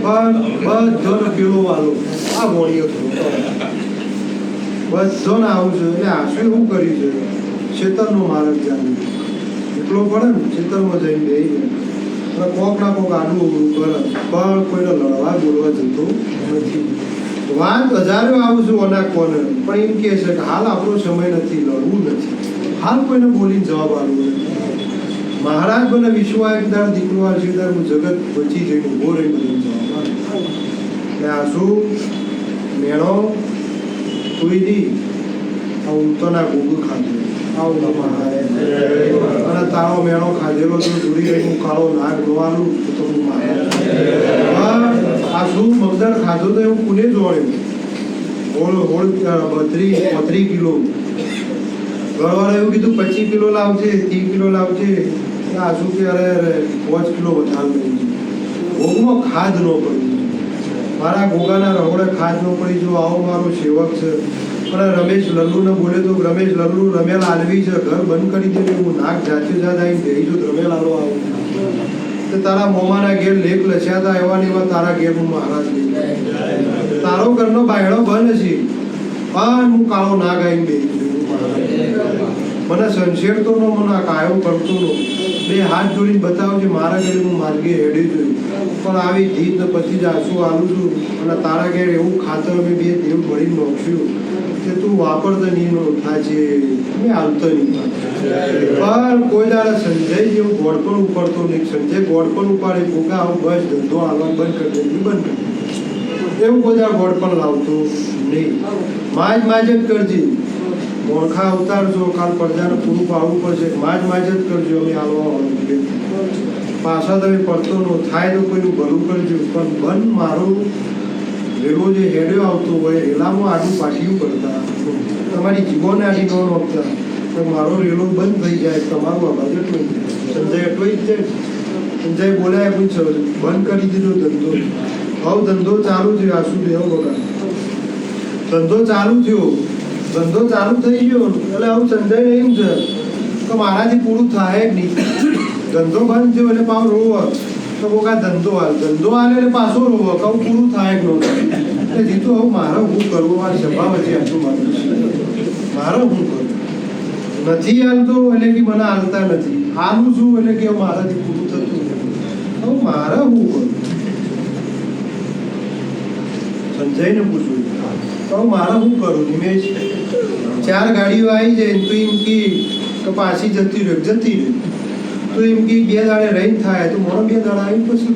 પણ બધોને પેલો વાલો આ વોણીઓ બધોને આવું છે એટલે આશું એવું કર્યું છે ખેતરનો માર્ગ જાણે એટલો પડે ને ખેતરમાં જઈને બેસી અને કોક ના કોક આડું ઉભું કરે પણ કોઈને લડવા બોલવા જતો નથી. વાત હજારો આવું છું ઓના કોને પણ એમ કહે છે કે હાલ આપણો સમય નથી, લડવું નથી, હાલ કોઈને બોલીને જવાબ આપવો નથી. મહારાજ મને વિશ્વા એક દાડ દીકરો આ જીવદાર હું જગત બચી જઈને ઉભો રહી બધું જવાબ એટલે આ શું મેળો તુઈની આ ઊંઘતોના ગોગું ખાધું આવું અને તારો મેળો ખાધેલો તો દૂરી રહી હું કાળો નાગ લોવાનું તો હું મારે આ શું મગદર ખાધું તો એવું પુને જોડ્યું હોળ 32 કિલો ઘરવાળા એવું કીધું 25 કિલો લાવજે 30 કિલો લાવજે આ શું કે અરે 5 કિલો વધારે લઈ ભોગમાં ખાદ ન પડી મારા ગોગાના રહોડે ખાદ ન પડી જો આવો મારો સેવક છે પણ રમેશ લલ્લુને બોલે તો રમેશ લલ્લુ રમેલ આલવી છે ઘર બંધ કરી દે હું નાક જાતે જાત આવીને બેહી જો રમેલ આલો આવું તો તારા મોમાના ઘેર લેખ લસ્યા હતા એવા ને એવા તારા ઘેર હું મહારાજ લઈ તારો ઘરનો બાયડો બંધ છે પણ હું કાળો નાગ આવીને બેહી મને સંશેર તો નો મને કાયો કરતો નો બે હાથ જોડીને બતાવજે મારા ઘરે હું માર્ગે હેડી જોઈ પણ આવી ધીત ને પછી જ આંસુ આલું છું અને તારા ઘેર એવું ખાતર અમે બે દેવ ભરીને નોખ્યું કે તું વાપરતો નહીં નો થાજે મેં હાલતો નહીં પણ કોઈ દાડે સંજય જેવું ગોળ પણ ઉપાડતો નહીં. સંજય ગોળ પણ ઉપાડે ભૂગા આવું બસ ધંધો હાલવા બંધ કરી દે બંધ કરી એવું કોઈ દાડે ગોળ પણ લાવતો નહીં. માજ જ કરજે મોણખા અવતારજો કાલ પ્રજાને પૂરું પાડવું પડશે માજ જ કરજો અમે હાલવા પાછા તમે પડતો નો થાય તો કોઈનું ભલું કરજો પણ બંધ મારું રેલો જે હેડ્યો આવતો હોય રેલામાં આડું પાછું કરતા તમારી જીવોને આડી ન નોખતા તો મારો રેલો બંધ થઈ જાય તમારું અવાજ એટલો સંજય એટલો જ છે. સંજય બોલ્યા પૂછો બંધ કરી દીધો ધંધો હવે ધંધો ચાલુ થયો આ શું દેવો બગા ધંધો ચાલુ થયો ધંધો ચાલુ થઈ ગયો એટલે આવું સંજય એમ છે કે મારાથી પૂરું થાય જ નહીં. ધંધો બંધ થયો એટલે પાછો રોવો તો કોકા ધંધો હાલે એટલે પાછો રોવો કહું પૂરું થાય જ નહીં. એટલે જીતું હવે મારે હું કરવું મારી સભા વચ્ચે આટલું મારે હું કરું નથી હાલતો એટલે કે મને હાલતા નથી હાલું છું એટલે કે મારાથી પૂરું થતું હવે મારે હું કરું સંજયને પૂછવું તો મારે શું કરું નિમેશ 4 ગાડીઓ આવી જાય તો એમ કે પાછી જતી રહે તો એમ કે 2 દાડે રહીને થાય તો મારો 2 દાડા આવીને પછી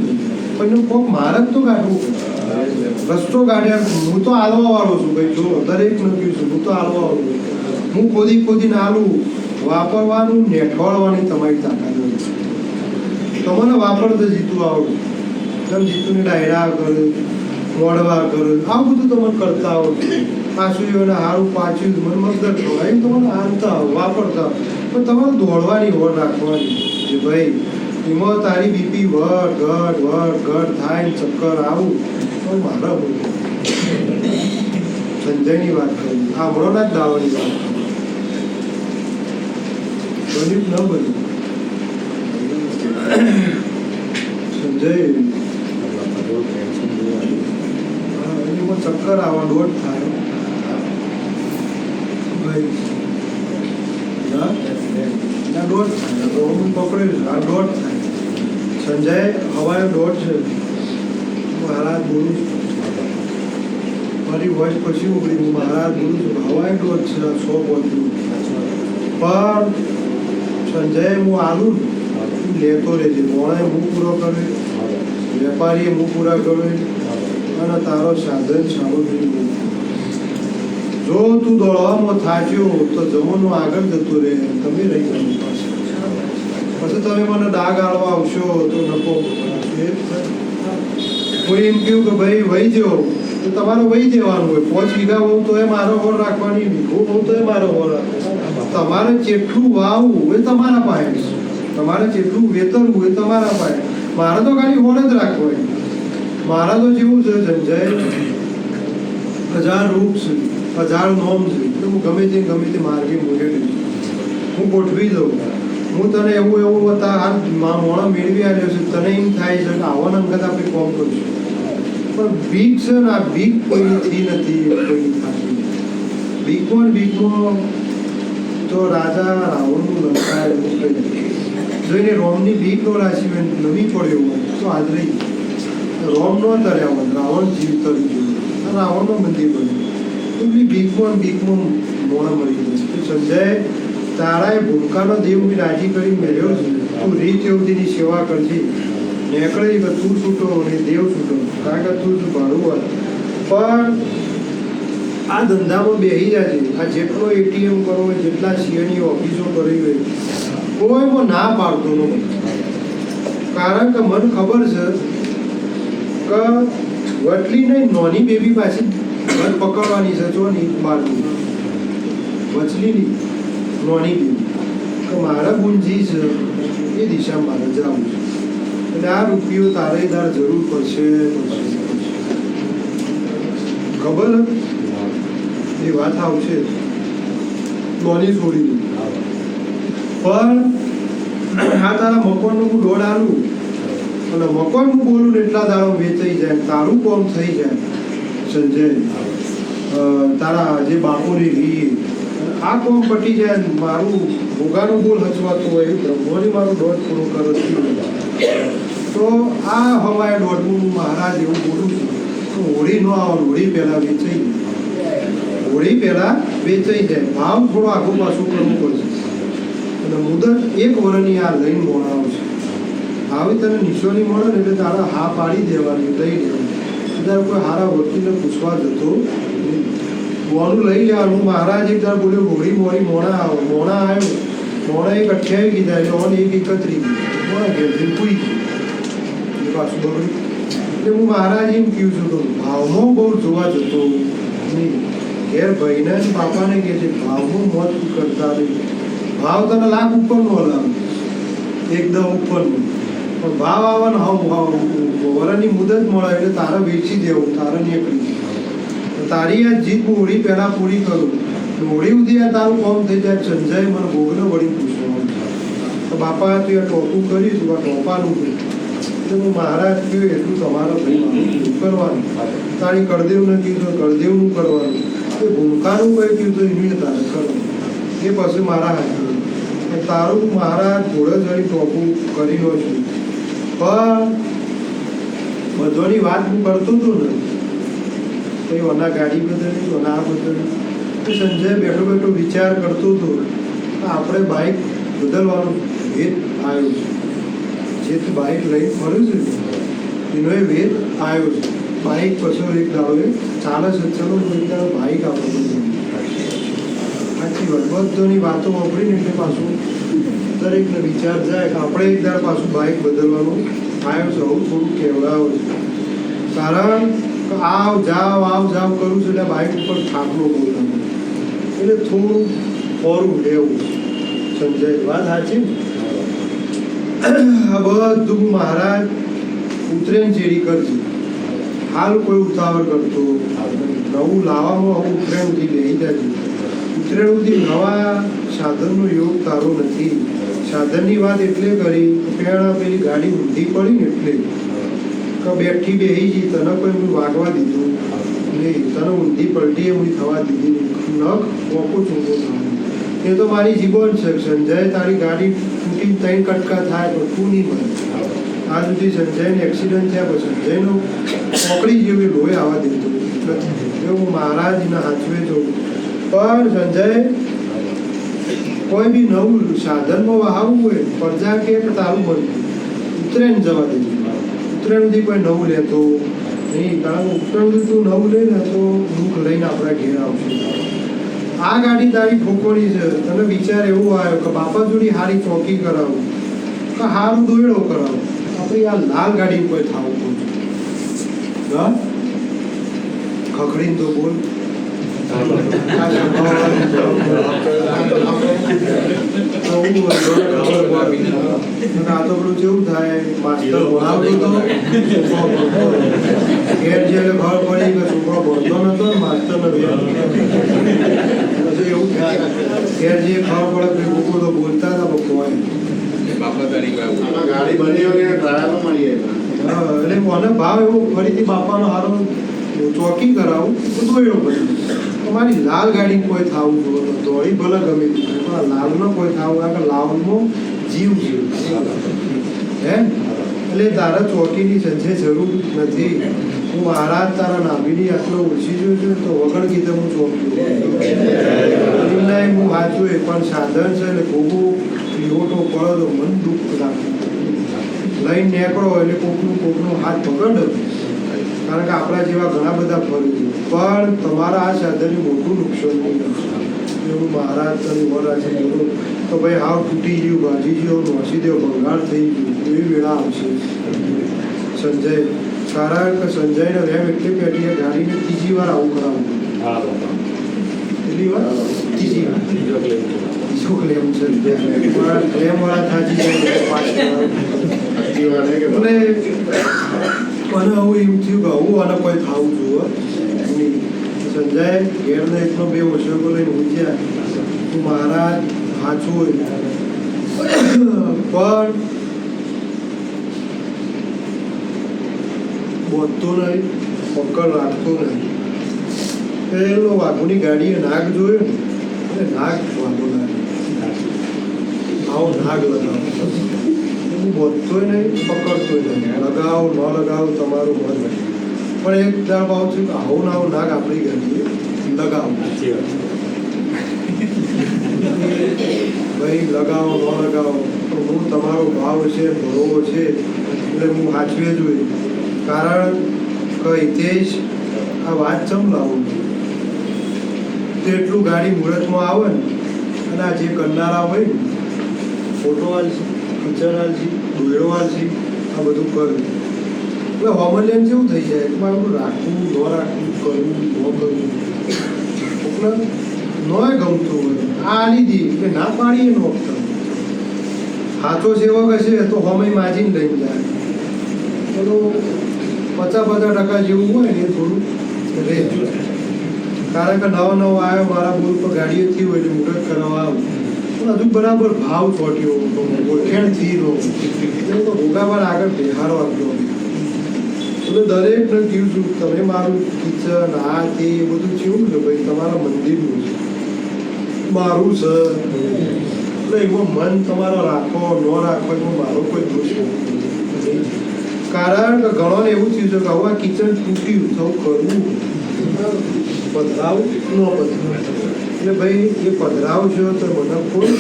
પણ કોક મારે જ તો કાઢવું રસ્તો કાઢ્યા હું તો હાલવા વાળો છું ભાઈ જો દરેક નક્યું છું હું તો હાલવા વાળો હું ખોદીને હાલું વાપરવાનું નેઠવાડવાની તમારી તાકાત તમને વાપરતો જીતું આવડું તમે જીતુને ડાયરા કરે મોડવા કરે આવું બધું તમને કરતા આવડે આસુઓને હારું પાછું મને મગદર થવા એમ તમને હાલતા આવો વાપરતા પણ તમારે દોડવાની હોડ રાખવાની કે ભાઈ એમાં તારી બીપી ઘટ થાય ને ચક્કર આવું તો મારા બોલ સંજયની વાત કરી આ હમણાં જ દાવાની વાત બન્યું ન બન્યું સંજય ચક્કર આવા દોઢ થાય દોઢ થાય પકડ્યું આ દોઢ થાય સંજય હવારે દોઢ છે મહારાજ બોલું છું મારી વોઇસ પછી ઉભરી હું મહારાજ બોલું છું હવારે દોઢ છે 100 પહોંચ્યું પણ સંજય હું આલું લેતો રહેજે મોણે હું પૂરો કરે વેપારીએ હું પૂરા કરે અને તારો સાધન સામગ્રી જો તું દોડવામાં થાક્યો તો જમવાનો આગળ જતો રહે તમે રહી ગયો પછી તમે મને ડાઘ આળવા આવશો તો નફો કોઈ એમ કહ્યું કે ભાઈ વહી જાઓ તો તમારે વહી જવાનું હોય 5 વીઘા હોવ તો એ મારો હોર રાખવાની વીઘો હોવ તો એ મારો હોર રાખવાનો તમારે જેટલું વાવવું એ તમારા પાસે તમારે જેટલું વેતરવું એ તમારા પાસે મારે તો ખાલી હોર જ રાખવાની મારા તો જેવું છે સંજય 1000 રૂપ છે 1000 નોમ છે એટલે હું ગમે તે માર્ગે મોડે હું ગોઠવી દઉં હું તને એવું હાલ મોણો મેળવી આવ્યો છે, તને એમ થાય છે કે આવાના અંગત આપણે કોમ કરીશું, પણ બીક છે ને આ બીક કોઈથી નથી, કોઈની થતી. બીકમાં તો રાજા રાવણનું લંકાયું જોઈને રોમની બીક નો રાશિ નવી પડ્યો હોય તો આજ રહી રોમ નો તર્યા હોય, રાવણ જીવ તરી ગયો, રાવણનો મંદિર બન્યું. એટલી બીકમાં મોણા મળી ગઈ. સંજય તારાએ ભૂલકાનો દેવ બી રાજી કરી મેળ્યો છે, તું રીત એવતીની સેવા કરજે. નીકળે કે તું છૂટો ને દેવ છૂટો, કારણ કે તું ભાડું હોય. પણ આ ધંધામાં બેસી જાય છે. આ જેટલો એટીએમ કરો હોય, જેટલા સીએની ઓફિસો કરી હોય, કોઈમાં ના પાડતો નથી. કારણ કે મને ખબર છે કે વટલી નહીં નોની બેબી પાછી ઘર પકડવાની છે, જો નહીં બાળની વચલી નહીં નોની બેબી કે મારા ગુંજી છે એ દિશામાં મારે જવું છે. એટલે આ રૂપિયો તારેદાર જરૂર પડશે. ખબર એ વાત આવશે નોની છોડીને. પણ આ તારા મકાનનું હું દોડ આલું અને મકાનનું બોલું ને એટલા દાડો વેચાઈ જાય, તારું કોમ થઈ જાય. સંજય તારા જે બાપોની રી આ કોમ પટી જાય, મારું ભોગાનું બોલ હચવાતું હોય, બ્રહ્મોની મારું દોઢ પૂરો કરો તો આ હવાએ દોઢનું મહારાજ એવું બોલું છું તો હોળી ન આવે, હોળી પહેલાં વેચાઈ જાય. ભાવ થોડો આગો પાછું કરવું પડશે અને મુદત 1 વર્ષની આ લઈને મોડાવ છે. આવી તને નિશાની મળે ને એટલે તારા હા પાડી દેવાની, લઈ લેવાની. ત્યારે કોઈ હારા વકીલને પૂછવા જતો મોડું લઈ લેવાનું. મહારાજ એક તાર બોલ્યો હોળી મોડા આવ્યો, મોડા 1 28 કીધા એટલે ઓન 1 31 મોડા ઘેરથી પૂરી ગયું પાછું બગડ્યું. એટલે હું મહારાજ એમ કહું છું તો ભાવમાં બહુ જોવા જતો નહીં. ઘેર ભાઈને બાપાને કહે છે ભાવમાં મોત કરતા નહીં. ભાવ તને લાખ ઉપરનો હલાવે, એકદમ ઉપરનો, પણ ભાવ આવવાનો વરાની મુદત મળે એટલે તારે વેચી દેવું, તારે નીકળી. તારી આ જીત હું હોળી પહેલાં પૂરી કરું, હોળી સુધી આ તારું કોમ થઈ જાય. સંજય મને ભોગને વળી પૂછવાનું તો બાપા તું આ ટોપું કરીશ, આ ટોપાનું એટલે હું મહારાજ કહ્યું એટલું તમારે કરવાનું. તારી કરદેવને કીધું કરદેવનું કરવાનું, એ ભૂલકાનું કઈ કીધું એનું તારે કરવાનું. એ પછી મારા હાથ તારું મહારાજ ઘોડે ચડી ટોપું કરી લો છું. પણ બધાની વાત હું કરતો હતો ને કંઈ ઓના ગાડી બદલી, ઓના આ બદલી. સંજય બેઠો બેઠો વિચાર કરતો હતો આપણે બાઇક બદલવાનો ભેદ આવ્યો છે. જે બાઇક લઈને ફર્યું છે એનો એ ભેદ આવ્યો છે. બાઇક પછી એક દાડો ચાલે છે, ચલો એક દાડો બાઇક આપણે સાચી વાત. બધાની વાતો વાપરીને એટલે પાછું દરેકને વિચાર જાય કે આપણે એક દાડ પાછું બાઇક બદલવાનું આવ્યો છે. આવું થોડું કહેવડાવો છે, કારણ કે આવ જાવ કરું છું એટલે બાઇક ઉપર થાકલો બોલવાનો એટલે થોડું ફોરું લેવું. સંજય વાત સાચી. આ બધું મહારાજ ઉતરેન ચેડી કરજે. હાલ કોઈ ઉતાવળ કરતો નવું લાવવામાં હવે ઉતરેણથી લઈ જાય. ઉતરેણથી નવા સાધનનો યોગ તારો નથી. સાધનની વાત એટલે કરી પેલા પેલી ગાડી ઊંધી પડી ને એટલે કે બેઠી બેસી જઈ, તને કોઈ વાગવા દીધું નહીં, તને ઊંધી પલટી એમ થવા દીધી નહીં. નખ ઓકો ચૂંટો થવાનું એ તો મારી જીવન છે. સંજય તારી ગાડી તૂટી 3 કટકા થાય તો તું નહીં મળે. આ સુધી સંજયને એક્સિડન્ટ થયા પછી સંજયનો ચોકડી જેવી લોહી આવવા દેતું નથી. એવું મહારાજના હાથવે જોઉં. પણ સંજય કોઈ બી નવું સાધનમાં વહાવવું હોય પ્રજા કે તારું બનતું ઉત્તરાયણ જવા દેજો. ઉત્તરાયણથી કોઈ નવું લેતો નહીં, કારણ કે ઉત્તરાયણથી તું નવું લે ને તો દુઃખ લઈને આપણા ઘેર આવશે. આ ગાડી તારી ઠોકવાની છે, તને વિચાર એવો આવ્યો કે બાપા જોડી સારી ચોકી કરાવું કે સારું દોયડો કરાવું, આપણી આ લાલ ગાડી કોઈ થાવું પડશે. ખખડીને તો બોલ આ તો પેલું કેવું થાય, માસ્ટર ભણાવતો હતો ઘેર જયારે ખબર પડી કે છોકરો ભણતો નતો, માસ્ટર ને પછી એવું થાય ઘેર જે ખબર પડે કે લોકો તો બોલતા હતા, આપણે તરીકે આમાં ગાડી બની હોય ને ટ્રાયલમાં મળીએ હા, એટલે મને ભાવ એવો ફરીથી બાપાનો હારો ચોકી કરાવું તો દોડ્યો પડ્યો તમારી લાલ ગાડી કોઈ થાવું જોઈએ દોડી ભલે ગમે તે થાય, પણ આ લાલમાં કોઈ થાવું કારણ કે લાલમાં જીવ હે એટલે તારા ચોકીની સંજય જરૂર નથી. હું મહારાજ તારા નાભીની આટલો ઓછી જોયું છું તો વગર કીધે હું ચોકી હું વાંચું એ પણ સાધન છે ને કોકું લીઓટો પડો તો મન દુઃખ રાખવું લઈને નીકળો એટલે કોકનો હાથ પકડો કારણ કે આપણા જેવા ઘણા બધા ફરી છે પણ તમારા આ સાધનની મોટું નુકસાન નહીં કરશે. એવું મહારાજ તને વરાજ બોલો તો ભાઈ હાવ તૂટી ગયું ભાજી ગયું નોસી દેવ ભંગાર થઈ ગયું એવી વેળા આવશે. સંજય કારણ કે સંજયને રેમ એટલી પેટીએ ગાડીને ત્રીજી વાર આવું કરાવવું કેટલી વાર ત્રીજી વાર ત્રીજો ક્લેમ છે ક્લેમ વાળા થાજી જાય પાંચ વાર એટલે મને આવું એમ થયું કે આવું આને કોઈ થવું જોઈએ નહીં. સંજય ઘેરને એટલો બે ઓછો લઈને ઊંચ્યા તું મહારાજ સાચું હોય પણ બોધતો નહીં પકડ રાખતો નહીં. પેલો વાઘોની ગાડીએ નાગ જોયો ને એટલે નાગ વાઘો લાગે આવો નાગ લગાવો હું બોધતોય નહીં પકડતોય નહીં લગાવો ન લગાવો તમારું મન નહીં પણ એક દાબ આવું છું કે આવું ને આવું નાગ આપણી ગાડીએ લગાવો ભાઈ લગાવો ન લગાવો તો હું તમારો ભાવ છે ભરોવો છે એટલે હું સાચવે જોઈએ કારણ કે હિતેશ આ વાત ચમ લાવું તેટલું ગાડી મુહૂર્તમાં આવે ને અને આ જે કરનારા હોય ને ફોટો વાલશી પિક્ચર વાલશી દોયડો વાલશી આ બધું કર્યું એટલે હોમલેન જેવું થઈ જાય કે મારે રાખવું ન રાખવું કરવું ન કરવું એટલે નોય ગમતું હોય આ લીધી એટલે ના પાડીએ નો સાચો સેવક હશે તો હોમે માજીને લઈને જાય પેલો 50% જેવું હોય ને એ થોડું રહે કારણ કે નવો આવ્યો મારા બોલ પર ગાડીએથી હોય એટલે મુહૂર્ત કરવા આવું પણ હજુ બરાબર ભાવ ચોટ્યો ઓળખેણથી નો એટલે તો ભોગાવાર આગળ બિહારો આપ્યો એટલે દરેકને કહ્યું છું તમે મારું કિચન આ તે એ બધું કેવું ને ભાઈ તમારા મંદિરનું છે મારું છે એટલે એમાં મન તમારો રાખો ન રાખો એમાં મારો કોઈ દોષ નથી. કારણ કે ઘણોને એવું થયું છે કે હવે આ કિચન તૂટ્યું થવું કરવું પધરાવ ન પધરાવ એટલે ભાઈ એ પધરાવશો તો મને કોઈ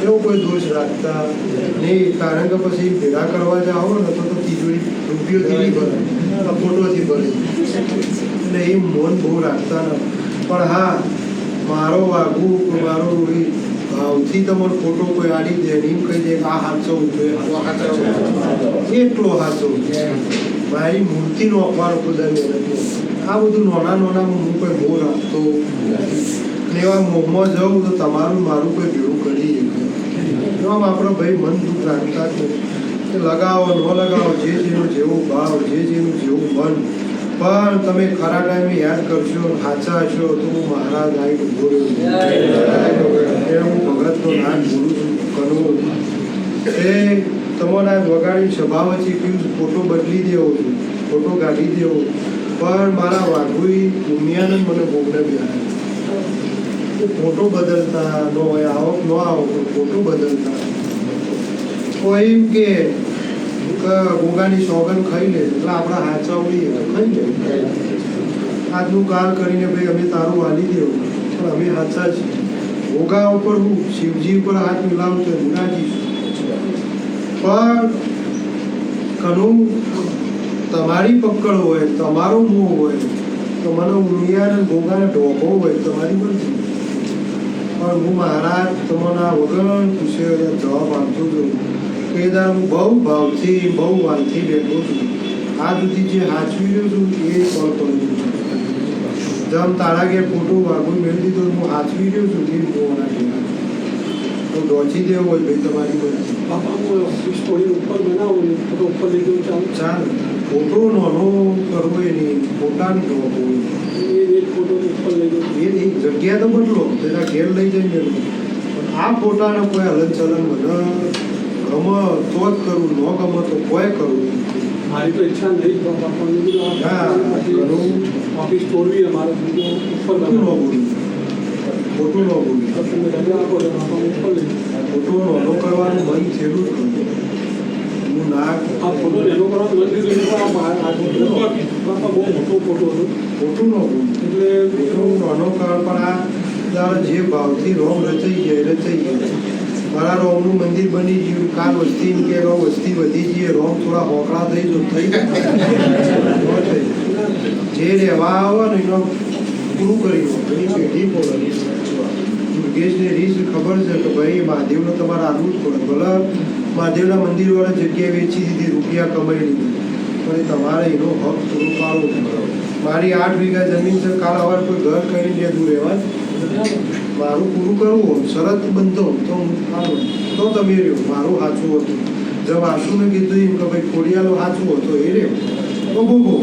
એવો કોઈ દોષ રાખતા નહીં કારણ કે પછી ભેગા કરવા જાઓ ને તો તિજોરી રૂપિયોથી નહીં ભરે ફોટોથી ભરે એટલે એ મૌન બહુ રાખતા ન પણ હા મારો વાગવું મારો ભાવથી તમારો ફોટો કોઈ આડી દે એમ કહી દે કે આ હાથસો એટલો હાથો મારી મૂર્તિનો અપવાનો બધા આ બધું નાના હું કોઈ મોહ રાખતો ને એવા મોહમાં જાઉં તો તમારું મારું કોઈ ભેળું કરી એમ આપણે ભાઈ મન દુઃખ રાખતા જ નથી લગાવો ન લગાવો જે જેનો જેવો ભાવ જે જેનું જેવું મન પણ તમે ખરા ટાઈમે યાદ કરશો સાચા હશો તો હું મહારાજ આવી ઉભો રહ્યો હું ભગતનો નામ બોલું છું કનવું એ તમારા વગાડી સભા વચ્ચે કહ્યું ફોટો બદલી દેવો છું ફોટો કાઢી દેવો પણ મારા વાઘુઈ દુનિયાને મને ભોગને બી ફોટો બદલતા ન હોય આવો ન આવો ફોટો બદલતા કોઈ એમ કે ગોગાની સોગન ખાઈ લે એટલે આપણા હાચા હોઈએ ખાઈ લે આજનું કાલ કરીને ભાઈ અમે તારું વાલી દેવું પણ અમે હાચા છીએ ગોગા ઉપર હું શિવજી ઉપર હાથ મિલાવું તો ગુનાજી પણ ઘણું તમારી પકડ હોય તમારો મોહ હોય તો મને ઉમિયાને ગોગાને ઢોકો હોય તમારી મરજી પણ હું મહારાજ તમારા વગર પૂછે જવાબ આપતો છું કે હું બહુ ભાવથી બહુ વાલથી બેઠો છું આ સુધી જે હાચવી રહ્યો છું એ ફળ પડ્યું જેમ તારા ઘેર ફોટો વાગું મેળવી દીધો હું હાચવી રહ્યો છું એ મોહના ઘેર તો ડોચી દેવો હોય ભાઈ તમારી મરજી ઉપર બનાવો ઉપર લઈ જવું ચાલુ ચાલ ફોટો નાનો કરવો એ નહીં ફોટાની ઢોકો એ ફોટો ઉપર લઈ જવું એ નહીં જગ્યા તો બદલો તેના ઘેર લઈ જઈને આ ફોટાને કોઈ હલનચલન મને ગમે તો જ કરું, ન ગમે તો કોઈ કરું. મારી તો ઈચ્છા નહીં તો આપણને કીધું હા, ઘણું ઓફિસ તોડવી અમારે બીજો ઉપર ખોટું ન બનાવો. બોલું, ખોટું ન બોલું. તો તમે રજા આપો તો આપણે ઉપર લઈ. ખોટું નોનો કરવાનું મન થયેલું જ નથી. હું ના આ ફોટો એનો કરવાનો મન થયું એટલે બાપા બહુ મોટો ફોટો હતો ખોટું ન બોલું. એટલે ખોટું નોનો કર પણ આ તારા જે ભાવથી રોમ રચાઈ જાય રચાઈ જાય. મારા રોમનું મંદિર બની ગયું, કાલ વસ્તી એમ કે વસ્તી વધી જઈએ, રોમ થોડા હોકળા થઈ જો થઈ જાય. જે રહેવા આવે ને એનો પૂરું કરી દો. ઘણી પેઢી બોલે દુર્ગેશને રીત ખબર છે કે ભાઈ મહાદેવને તમારે આલવું જ પડે. ભલે મહાદેવના મંદિર વાળા જગ્યાએ વેચી દીધી, રૂપિયા કમાઈ લીધી, પણ એ તમારે એનો હક પૂરો પાડવો પડે. મારી 8 વીઘા જમીન છે, કાલ અવાર કોઈ ઘર કરીને જતું રહેવા મારું પૂરું કરવું શરત બંધો તો હું આવું તો તમે રહ્યો. મારું સાચું હતું. જબ આશુને કીધું એમ કે ભાઈ ખોડિયાલો સાચું હતો એ રહ્યો તો ભોગો.